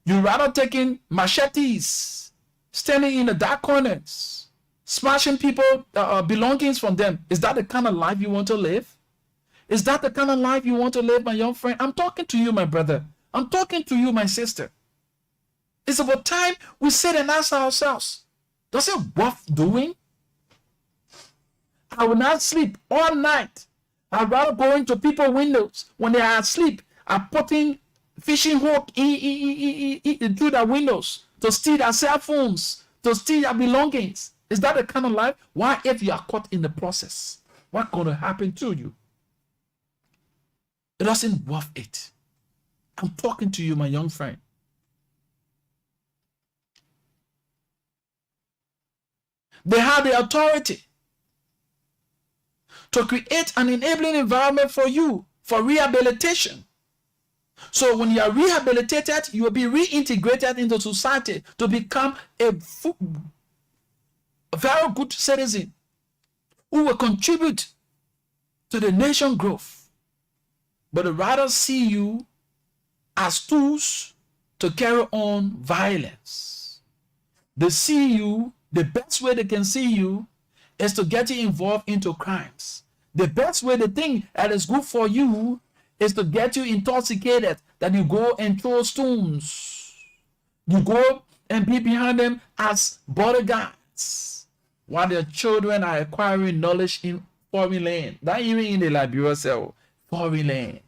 You rather taking machetes, standing in the dark corners, smashing people belongings from them. Is that the kind of life you want to live? Is that the kind of life you want to live, my young friend? I'm talking to you, my brother. I'm talking to you, my sister. It's about time we sit and ask ourselves, does it worth doing? I will not sleep all night. I'd rather go into people's windows when they are asleep and putting fishing hook through their windows to steal their cell phones, to steal their belongings. Is that the kind of life? Why, if you are caught in the process, what's going to happen to you? It doesn't worth it. I'm talking to you, my young friend. They have the authority to create an enabling environment for you for rehabilitation. So when you are rehabilitated, you will be reintegrated into society to become a very good citizen who will contribute to the nation growth. But rather see you as tools to carry on violence. They see you, the best way they can see you is to get you involved into crimes. The best way they think that is good for you is to get you intoxicated, that you go and throw stones. You go and be behind them as bodyguards while their children are acquiring knowledge in foreign land. Not even in the Liberia cell, foreign land.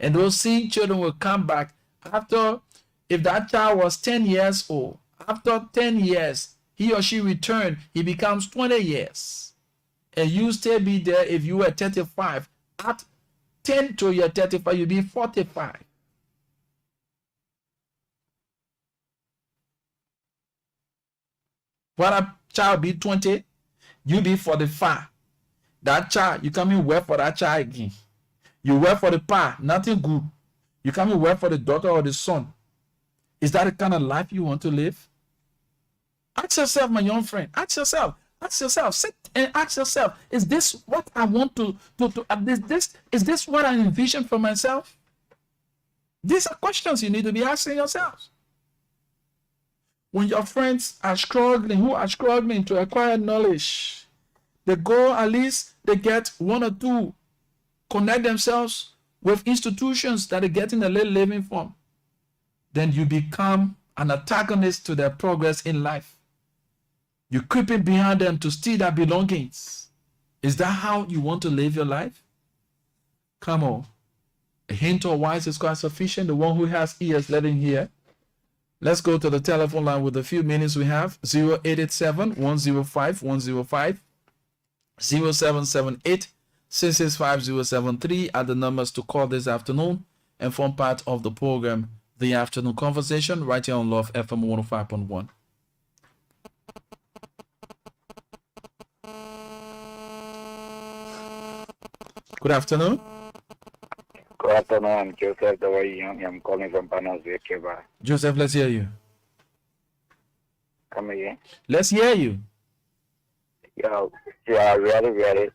And those same children will come back after, if that child was 10 years old, after 10 years, he or she returned, he becomes 20 years. And you still be there if you were 35. At 10 to your 35, you'll be 45. When a child be 20, you be 45. That child, you come in work for that child again. You work for the pa, nothing good. You come in work for the daughter or the son. Is that the kind of life you want to live? Ask yourself, my young friend. Ask yourself. Sit and ask yourself, is this what I want is this what I envision for myself? These are questions you need to be asking yourselves. When your friends are struggling, who are struggling to acquire knowledge, they go, at least they get one or two, connect themselves with institutions that are getting a little living from. Then you become an antagonist to their progress in life. You're creeping behind them to steal their belongings. Is that how you want to live your life? Come on. A hint or wise is quite sufficient. The one who has ears, let him hear. Let's go to the telephone line with the few minutes we have. 0887-105-105, 0778-665-073 are the numbers to call this afternoon and form part of the program, The Afternoon Conversation, right here on Love FM 105.1. Good afternoon. Good afternoon. I'm Joseph Dawai. I'm calling from Panasville, Cuba. Joseph, let's hear you. Come again. Let's hear you. Yeah, I really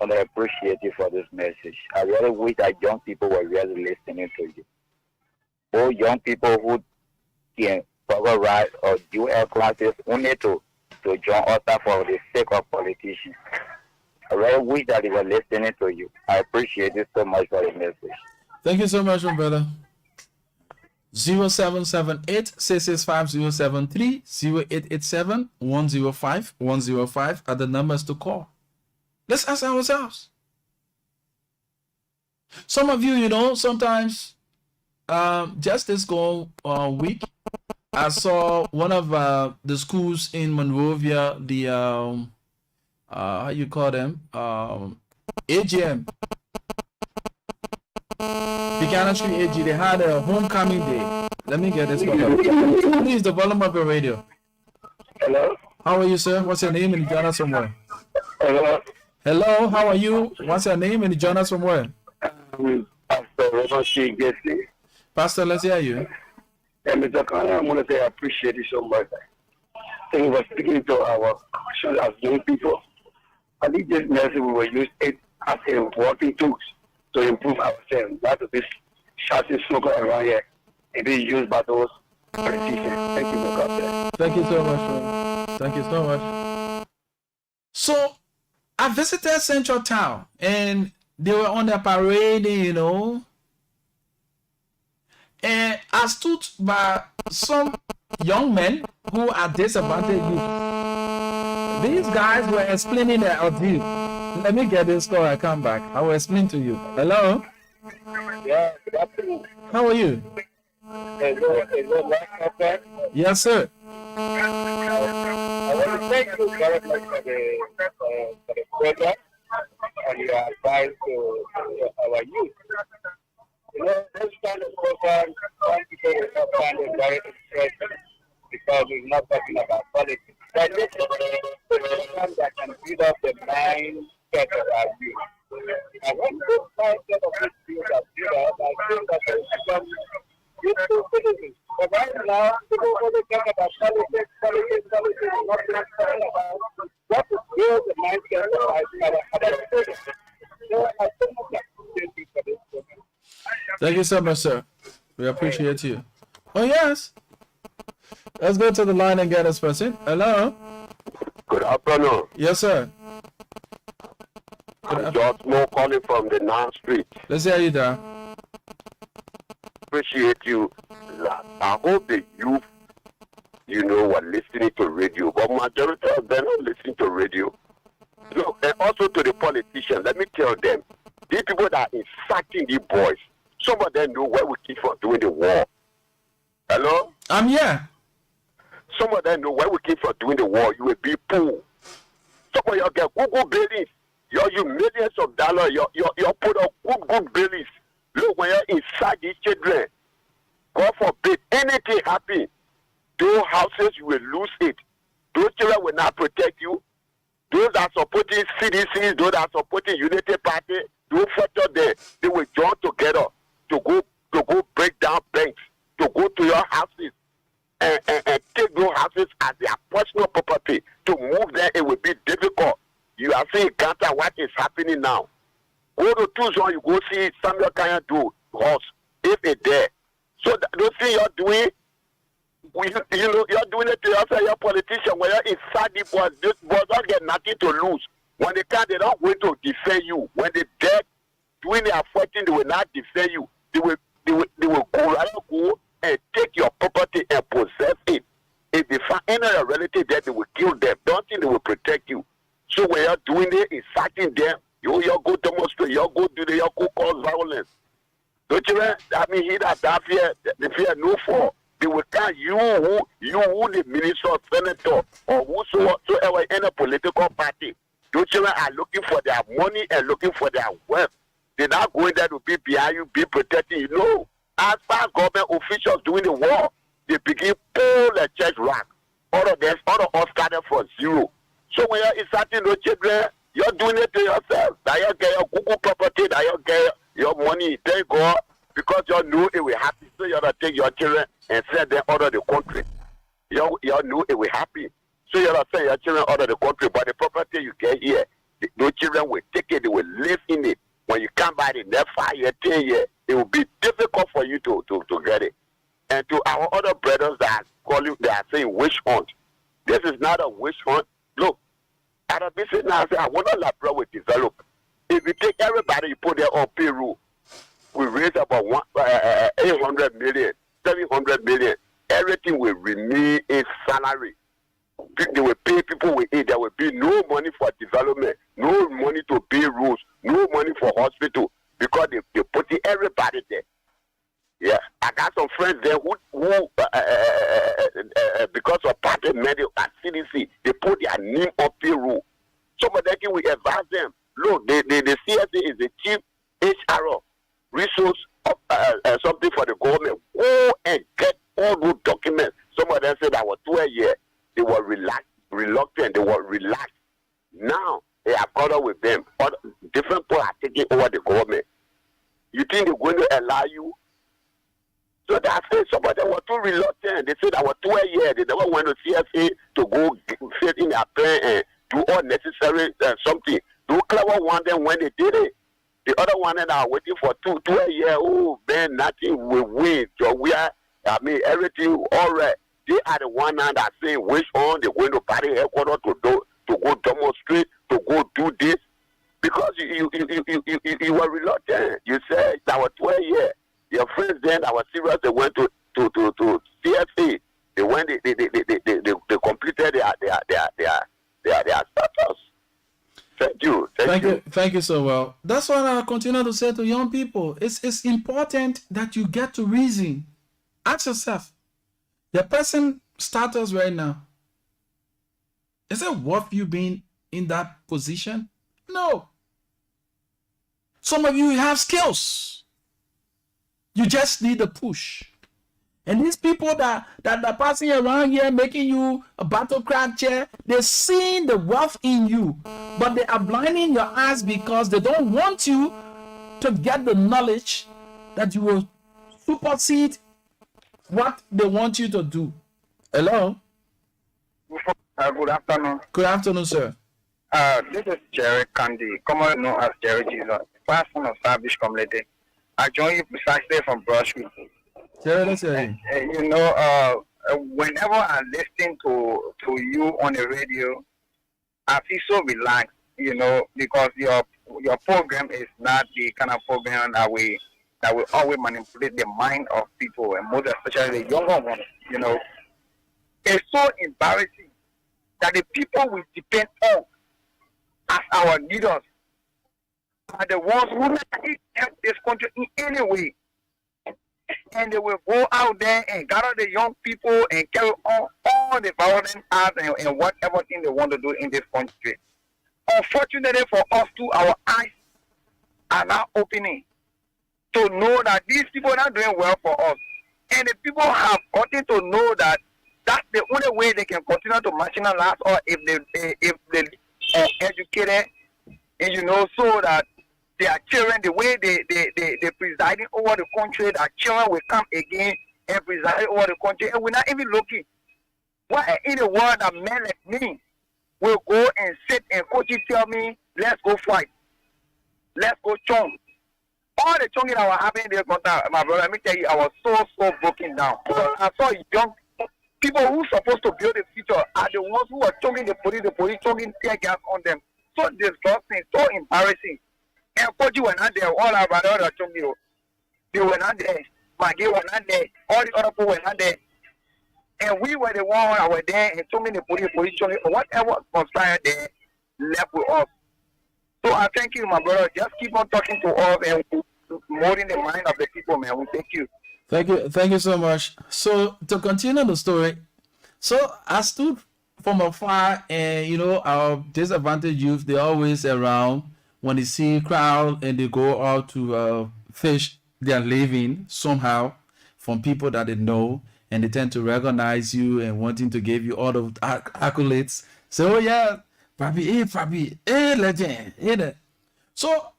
want to appreciate you for this message. I really wish that young people were really listening to you. All young people who can cover right or do air classes only to join us for the sake of politicians. I really wish that they were listening to you. I appreciate you so much for the message. Thank you so much, my brother. 0778-665-073, 0887-105-105 are the numbers to call. Let's ask ourselves. Some of you, sometimes just this week, I saw one of the schools in Monrovia, the how you call them? AGM. Buchanan Street AG, they had a homecoming day. Let me get this one. Please, the volume of your radio. Hello? How are you, sir? What's your name and you join us from where? Hello? Hello, how are you? What's your name and you join us from where? Pastor Robert C. Gatley. Pastor, let's hear you. And Mr. Connor, I want to say I appreciate you so much. Thank you for speaking to our conscience as young people. I think this message we will use it as a working tools to improve ourselves. Not to be shouting smoke around here and be used by those politicians. Thank you, God bless. Thank you so much, man. Thank you so much. So, I visited Central Town and they were on the parade, you know. And I stood by some young men who are disadvantaged youth. These guys were explaining their ordeal. Let me get this call. I come back. I will explain to you. Hello? Yeah, good afternoon. How are you? Yes, sir. I want to thank you very much for the program and your advice to our youth. You know, this kind of program, some people will not find it very interesting because we're not talking about politics. But this is a program that can build up the mindset of our youth. And when this mindset of this youth are built up, I think that they become useful citizens. But right now, people only talk about politics, not talking about what to build the mindset of our citizens. So I think that thank you for this program. Thank you so much, sir. We appreciate you. Oh, yes. Let's go to the line and get this person. Hello? Good afternoon. Yes, sir. I'm George Moore calling from the 9th Street. Let's hear you there. Appreciate you. I hope the youth, you know, were listening to radio, but majority of them are listening to radio. Look, and also to the politicians, let me tell them, these people that are inciting these boys, some of them know where we came from during the war. Hello? I'm here. Some of them know where we came from during the war. You will be poor. Some of you get Google billions. You millions of dollars. You put up good billions. Look, when you're inside these children, God forbid anything happen, those houses, you will lose it. Those children will not protect you. Those that are supporting CDC, those that are supporting Unity Party, those factors there, they will join together to go break down banks, to go to your houses and take those houses as their personal property. To move there, it will be difficult. You are seeing Ghana, what is happening now. Go to Tucson, you go see Samuel Kanye do horse, if it's there. So those things you're doing, you know, you're doing it to yourself, you're a politician. When you're inside the boys, these boys don't get nothing to lose. When they come, they don't going to defend you. When they dead, doing their fighting, they will not defend you. They will go and take your property and possess it. If they find any of your relatives there, they will kill them. Don't think they will protect you. So when you're doing it, inciting them, you go demonstrate, you go do the, you go cause violence. Don't you know? I mean, he that fear, the fear no for. They will tell you who the minister or senator or whosoever in a political party. Don't you know, are looking for their money and looking for their wealth. They're not going there to be behind you, be protecting you. No. As far as government officials doing the war, they begin pull the church rack. All of us started from zero. So when you're inciting those children, you're doing it to yourself. That you get your Google property, that you get your money. Thank God, because you know it will happen. So you have to take your children and send them out of the country. You know it will happen. So you have to send your children out of the country. But the property you get here, those children will take it, they will live in it. When you come back in that 5 years, 10 years, it will be difficult for you to get it. And to our other brothers that call you, they are saying witch hunt. This is not a witch hunt. Look, at a business now, I want to Labrador will develop. If you take everybody you put there on payroll, we raise about 800 million, 700 million. Everything will remain in salary. They will pay people with it. There will be no money for development, no money to pay roads, no money for hospital because they put everybody there. Yeah, I got some friends there who because of party medical at CDC, they put their name on payroll. Some of them we advise them. Look, the CSA is the chief HR resource of something for the government. Go and get all those documents. Some of them said I was 12 years. They were reluctant. They were relaxed. Now they have caught up with them. Different people are taking over the government. You think they're going to allow you? So that's it. Some of them were too reluctant. They said I was 12 years. They never went to CFA to go fit in their plan and do all necessary something. Do clever one them when they did it. The other one that are waiting for 12 years. Oh man, nothing will win. So we are. I mean everything all right. They are the one now that say which one they going to party headquarters to go demonstrate, to go do this. Because you were reluctant. You said that was 12 years. Your friends then that were serious, they went to CFA. They went they completed their status. Thank you so well. That's what I continue to say to young people. It's important that you get to reason. Ask yourself, the person status right now, is it worth you being in that position? No. Some of you have skills. You just need a push. And these people that are passing around here making you a battle crack chair, they're seeing the wealth in you, but they are blinding your eyes because they don't want you to get the knowledge that you will supersede what they want you to do. Hello? Good afternoon. Good afternoon, sir. This is Jerry Candy, commonly known as Jerry Jesus, person of Savage Community. I join you precisely from Brushwood. Jerry, let's hear you. You know, whenever I listen to you on the radio, I feel so relaxed, you know, because your program is not the kind of program that will always manipulate the mind of people, and most especially the younger ones, you know. It's so embarrassing that the people we depend on as our leaders are the ones who not help this country in any way. And they will go out there and gather the young people and carry on all the violent acts and whatever thing they want to do in this country. Unfortunately for us too, our eyes are now opening to know that these people are not doing well for us. And the people have gotten to know that that's the only way they can continue to marginalize, or if they are educated, and you know, so that their children, the way they presiding over the country, their children will come again and preside over the country, and we're not even looking. Why in the world that men like me will go and sit and coaches tell me, let's go fight, let's go chong. All the chonging that was happening there, my brother, let me tell you, I was so broken down. Because I saw young people who supposed to build the future are the ones who are chonging the police chonging tear gas on them. So disgusting, so embarrassing. And coach were not there, all our brothers chonging. They were not there. Maggie were not there. All the other people were not there. And we were the ones that were there and chonging the police chonging. Whatever conspired there left with us. So I thank you, my brother. Just keep on talking to us and molding the mind of the people, man. We thank you. Thank you so much. So to continue the story, so I stood from afar, and you know, our disadvantaged youth, they're always around when they see crowd and they go out to fish their living somehow from people that they know, and they tend to recognize you and wanting to give you all the accolades. So, oh yeah, Fabi, legend, that. So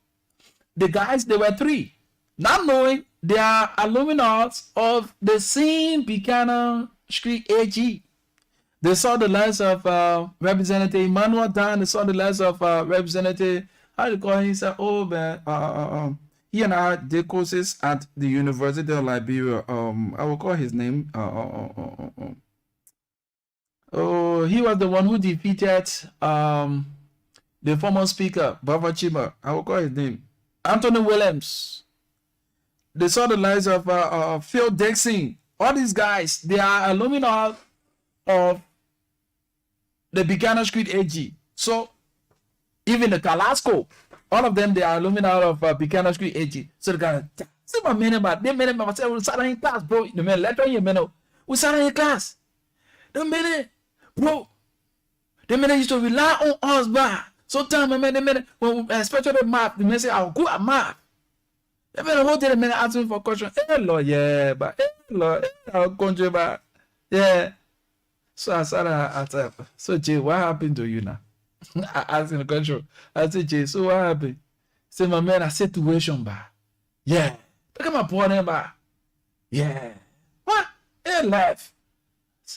the guys, they were three, not knowing they are alumni of the same Buchanan Street AG. They saw the likes of Representative Emmanuel Dan. They saw the likes of Representative, how do you call him? He said, oh man, he and I did courses at the University of Liberia. I will call his name. Oh, he was the one who defeated the former speaker, Baba Chima. I will call his name. Anthony Williams. They saw the likes of Phil Dixon. All these guys, they are alumni of the Buchanan Street AG. So even the Calasco, all of them, they are alumni of Buchanan Street AG. So the guy, see my man about them men about say we sat in class, bro. The man later you man, we sat in class. The minute, bro, the minute used to rely on us, bah. So time my man, the minute when especially the math, the man say I'll go at math. The man whole day the man asking for question. Hey Lord, yeah, but hey Lord, I'll country back. Yeah. So I said, so Jay, what happened to you now? I asked in the control. I said, Jay, so what happened? Say, my man, a situation, ba. Yeah. Look at my poor name, ba. Yeah. What? He laughed.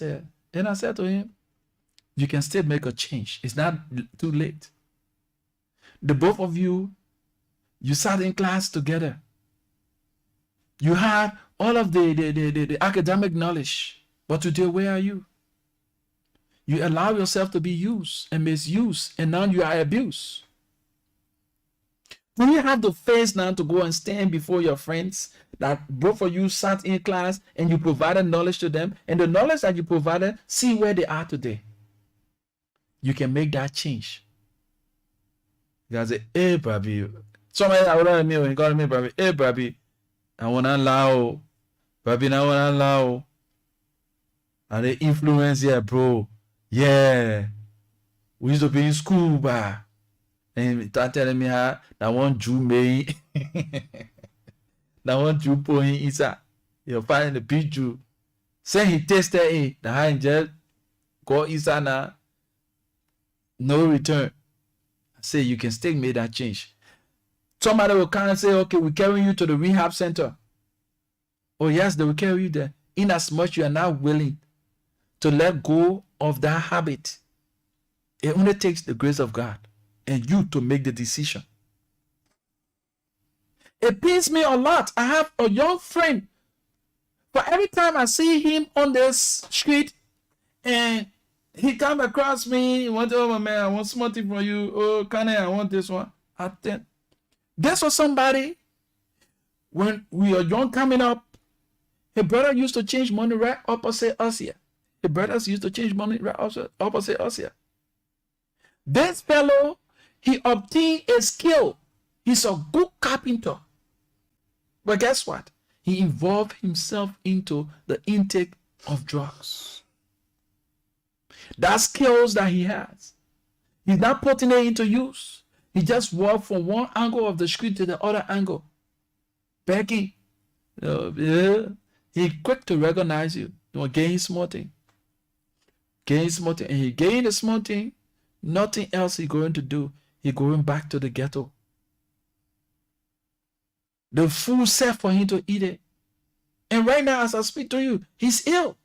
And I said to him, you can still make a change. It's not too late. The both of you sat in class together. You had all of the academic knowledge. But today, where are you? You allow yourself to be used and misused, and now you are abused. Do you have the face now to go and stand before your friends that both of you sat in class and you provided knowledge to them, and the knowledge that you provided, see where they are today? You can make that change. You guys say, hey, Babi. Somebody that would have me when he called me, Babi. Hey, Babi. I want to allow. Babi, I want to allow. And they influence here, bro. Yeah. We used to be in school, bah. And start telling me how that one Jew me. That one Jew point inside. You're finding the big Jew. Say he tasted it. The high just go inside now. No return. I say you can still make that change. Somebody will kind of say, okay, we're carrying you to the rehab center. Oh, yes, they will carry you there. In as much you are now willing to let go of that habit. It only takes the grace of God and you to make the decision. It pains me a lot. I have a young friend. But every time I see him on this street and he come across me, he wants, oh my man, I want something from you. Oh, Kanye, I want this one. I think this was somebody when we were young coming up. His brother used to change money right opposite us here. The brothers used to change money right opposite us here. This fellow, he obtained a skill. He's a good carpenter. But guess what? He involved himself into the intake of drugs. That skills that he has, he's not putting it into use. He just walked from one angle of the street to the other angle, begging. He quick to recognize you. You want to gain small thing. Gain small thing. And he gained a small thing. Nothing else he going to do. He going back to the ghetto. The food set for him to eat it. And right now, as I speak to you, he's ill.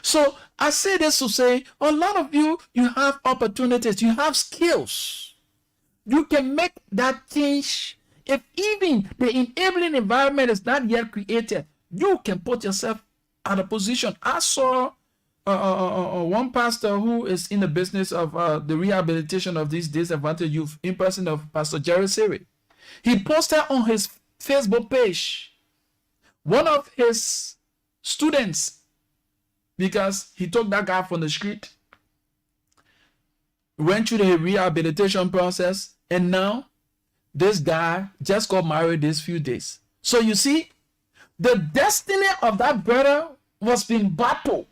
So I say this to say, a lot of you have opportunities, you have skills. You can make that change. If even the enabling environment is not yet created, you can put yourself at a position. I saw one pastor who is in the business of the rehabilitation of these disadvantaged youth, in person of Pastor Jerry Siri. He posted on his Facebook page one of his students, because he took that guy from the street, went through the rehabilitation process, and now this guy just got married these few days. So you see, the destiny of that brother was being battled.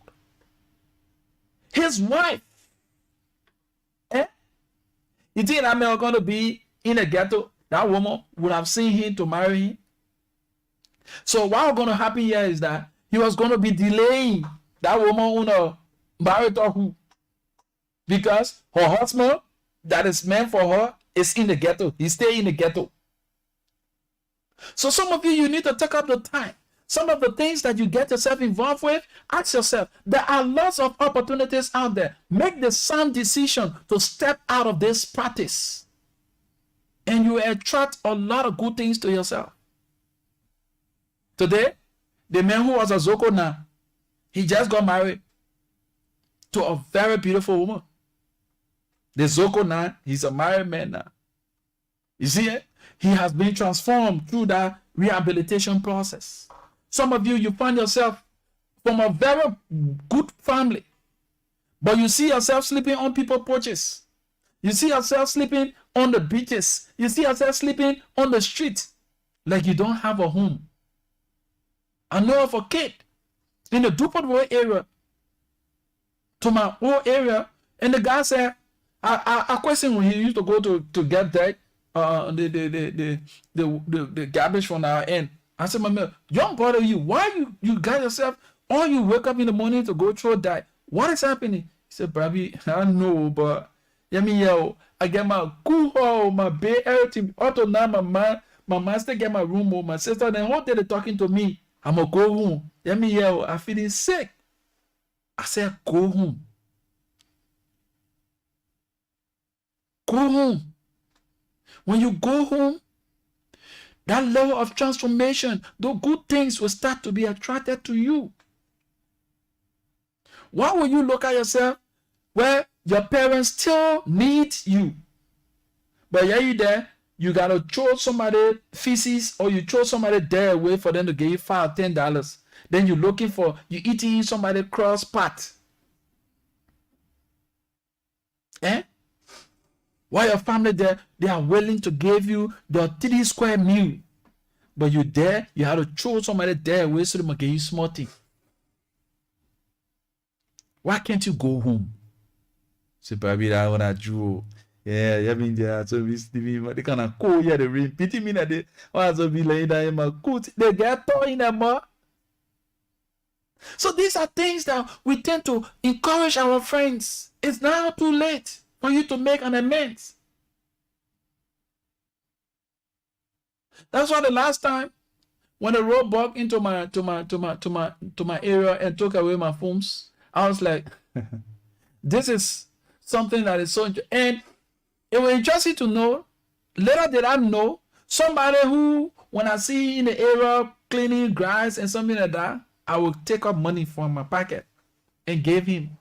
His wife, you think that man was going to be in a ghetto? That woman would have seen him to marry him. So what was going to happen here is that he was going to be delaying that woman who married to who, because her husband that is meant for her is in the ghetto. He stay in the ghetto. So some of you need to take up the time. Some of the things that you get yourself involved with, ask yourself, there are lots of opportunities out there. Make the sound decision to step out of this practice, and you attract a lot of good things to yourself. Today, the man who was a Zoko now, he just got married to a very beautiful woman. The Zoko now, he's a married man now. You see it? He has been transformed through that rehabilitation process. Some of you, you find yourself from a very good family, but you see yourself sleeping on people's porches. You see yourself sleeping on the beaches. You see yourself sleeping on the street like you don't have a home. I know of a kid in the Dupont Road area, to my old area, and the guy said, I question when he used to go to get that the garbage from our end. I said, my man, young brother, why you got yourself, or you wake up in the morning to go through that? What is happening? He said, Bobby, I know, but I get my cool hole, my bed, everything. Auto now, my man, my master get my room home. My sister, then whole day they talking to me. I'm gonna go home. Let me hear, I'm feeling sick. I said, go home. Go home. When you go home, that level of transformation, the good things will start to be attracted to you. Why will you look at yourself where your parents still need you? But yeah, you there, you gotta throw somebody feces or you throw somebody there away for them to give you $5 or $10. Then you're looking for, you eating somebody cross path. Eh? While your family there, they are willing to give you the 3 square meal. But you there, you have to throw somebody there away so they can give you small thing. Why can't you go home? Say, baby, that one I drew. Yeah, you mean there, so we Stevie, they kind of cool, yeah, the rain. Pity me that they was a be laying down in my coat. They get toy in them more. So these are things that we tend to encourage our friends. It's now too late for you to make an amends. That's why the last time when a roadblock into my area and took away my phones, I was like, this is something that is so interesting. And it was interesting to know. Later did I know somebody who, when I see in the area cleaning grass and something like that, I will take up money from my pocket and give him.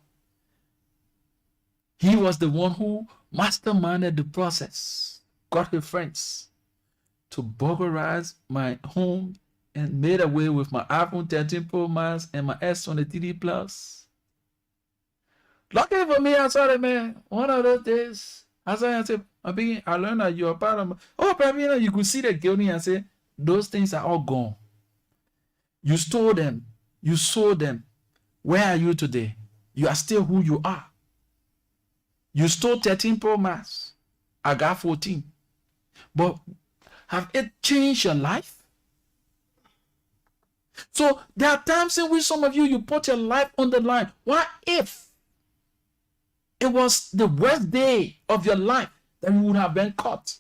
He was the one who masterminded the process, got his friends to burglarize my home and made away with my iPhone 13 Pro Max and my S23 Plus. Luckily for me, I saw that, man. One of those days, I said, I learned that you're part of my, oh, baby, you could see the guilty and say, those things are all gone. You stole them. You sold them. Where are you today? You are still who you are. You stole 13 Pro Max. I got 14. But have it changed your life? So there are times in which some of you put your life on the line. What if it was the worst day of your life that you would have been caught?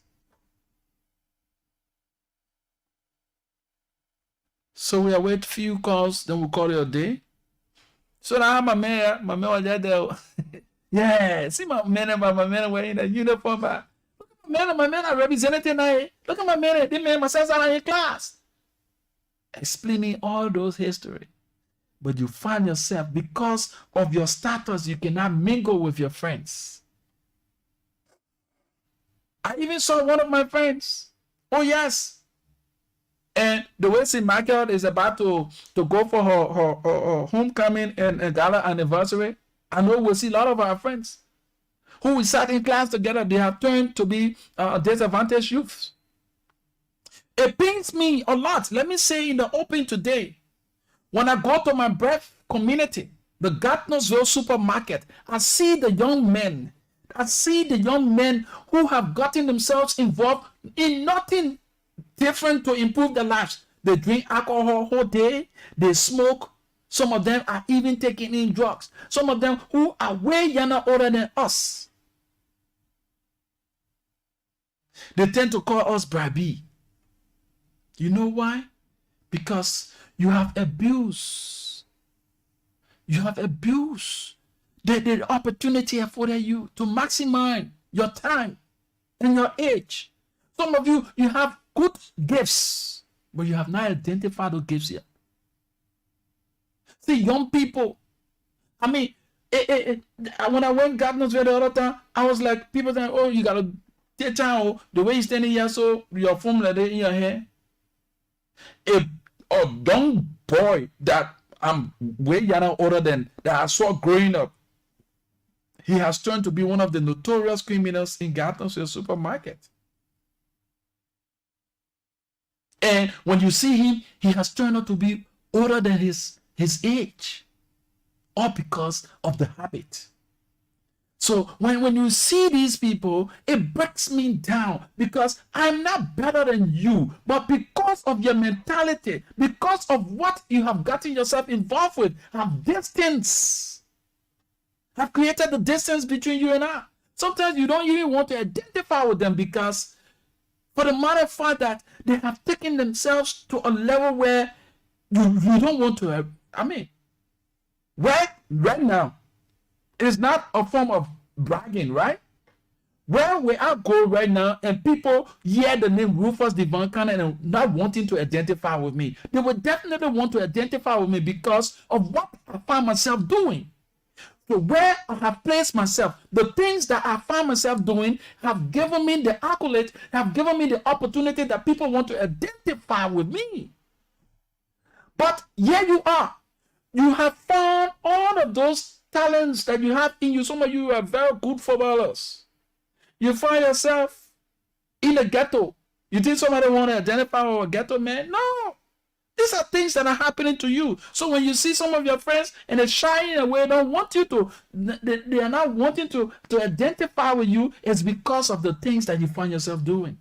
So we await few calls, then we'll call it a day. So now my man was there. Yeah, see my man wearing a uniform. Look at my man are representing now. Look at my man, they made my sons are in class. Explaining all those history. But you find yourself, because of your status, you cannot mingle with your friends. I even saw one of my friends. Oh, yes. And the way St. Michael is about to go for her homecoming and gala anniversary, I know we'll see a lot of our friends who we sat in class together. They have turned to be disadvantaged youths. It pains me a lot. Let me say in the open today, when I go to my birth community, the Gardnersville supermarket, I see the young men. I see the young men who have gotten themselves involved in nothing different to improve their lives. They drink alcohol all day. They smoke. Some of them are even taking in drugs. Some of them who are way younger older than us. They tend to call us Brabi. You know why? Because you have abused. You have abused the opportunity afforded you to maximize your time and your age. Some of you, you have good gifts, but you have not identified those gifts yet. See, young people, I mean, when I went Gardnersville the other time, I was like, people saying, oh, you got to take time, the way you're standing here, so your phone like that in your hair. A young boy that I'm way younger older than, that I saw growing up, he has turned to be one of the notorious criminals in Gardnersville supermarket. And when you see him, he has turned out to be older than his age, all because of the habit. So when you see these people, it breaks me down, because I'm not better than you, but because of your mentality, because of what you have gotten yourself involved with, have created the distance between you and I. Sometimes you don't even want to identify with them, because For the matter of fact that they have taken themselves to a level where you don't want to have, I mean, where right now, it is not a form of bragging, right? Where we are going right now, and people hear the name Rufus Divine Cannon and not wanting to identify with me, they will definitely want to identify with me because of what I find myself doing. So where I have placed myself, the things that I find myself doing have given me the accolade, have given me the opportunity that people want to identify with me. But here you are. You have found all of those talents that you have in you. Some of you are very good footballers. You find yourself in a ghetto. You think somebody want to identify with a ghetto man? No. These are things that are happening to you. So when you see some of your friends and they're shying away, don't want you to, they are not wanting to identify with you, it's because of the things that you find yourself doing.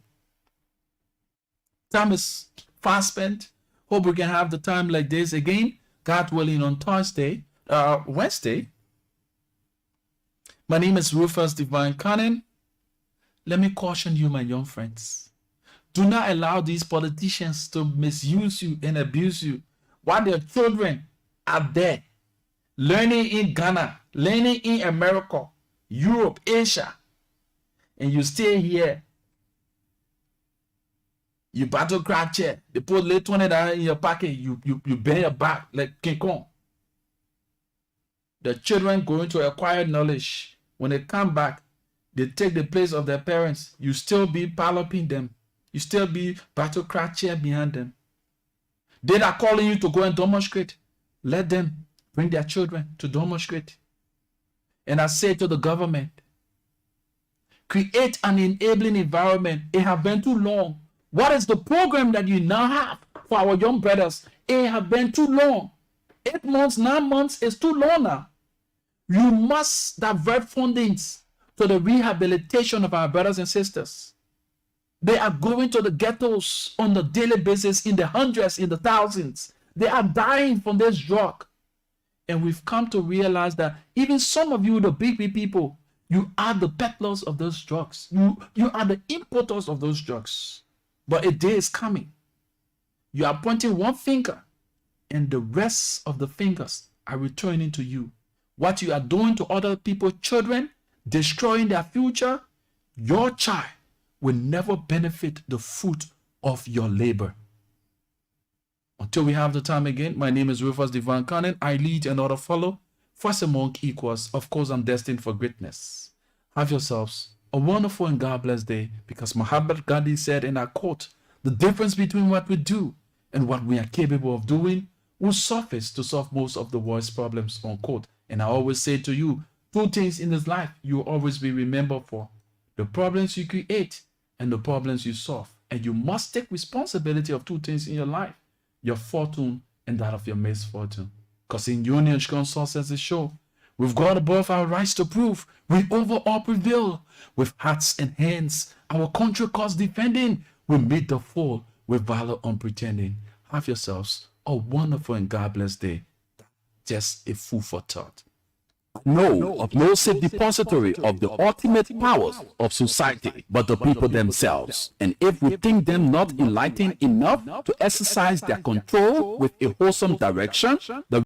Time is fast spent. Hope we can have the time like this again, God willing, on Wednesday. My name is Rufus Divine Cannon. Let me caution you, my young friends. Do not allow these politicians to misuse you and abuse you while their children are there, learning in Ghana, learning in America, Europe, Asia, and you stay here. You battle crack chair. They put late $20 in your pocket. You bend your back like King Kong. The children going to acquire knowledge. When they come back, they take the place of their parents. You still be paloping them. You still be battle crack chair behind them. They are calling you to go and demonstrate. Let them bring their children to demonstrate. And I say to the government, create an enabling environment. It has been too long. What is the program that you now have for our young brothers? It has been too long. 8 months, 9 months is too long now. You must divert fundings to the rehabilitation of our brothers and sisters. They are going to the ghettos on a daily basis in the hundreds, in the thousands. They are dying from this drug. And we've come to realize that even some of you, the big people, you are the peddlers of those drugs. You are the importers of those drugs. But a day is coming. You are pointing one finger and the rest of the fingers are returning to you. What you are doing to other people's children, destroying their future, your child will never benefit the fruit of your labor. Until we have the time again, my name is Rufus Divine Cannon. I lead and others follow. First among equals, of course, I'm destined for greatness. Have yourselves a wonderful and God bless day, because Mahatma Gandhi said, and I quote, the difference between what we do and what we are capable of doing will suffice to solve most of the world's problems, unquote. And I always say to you, 2 things in this life you will always be remembered for: the problems you create and the problems you solve. And you must take responsibility of 2 things in your life: your fortune and that of your misfortune. Because in Union Consultancy Show, we've got above our rights to prove we overall prevail. With hearts and hands, our country cause defending, we meet the foe with valor unpretending. Have yourselves a wonderful and God bless day. Just a food for thought. Know of no safe depository of the ultimate powers of society but the people themselves. And if we think them not enlightened enough to exercise their control with a wholesome direction, the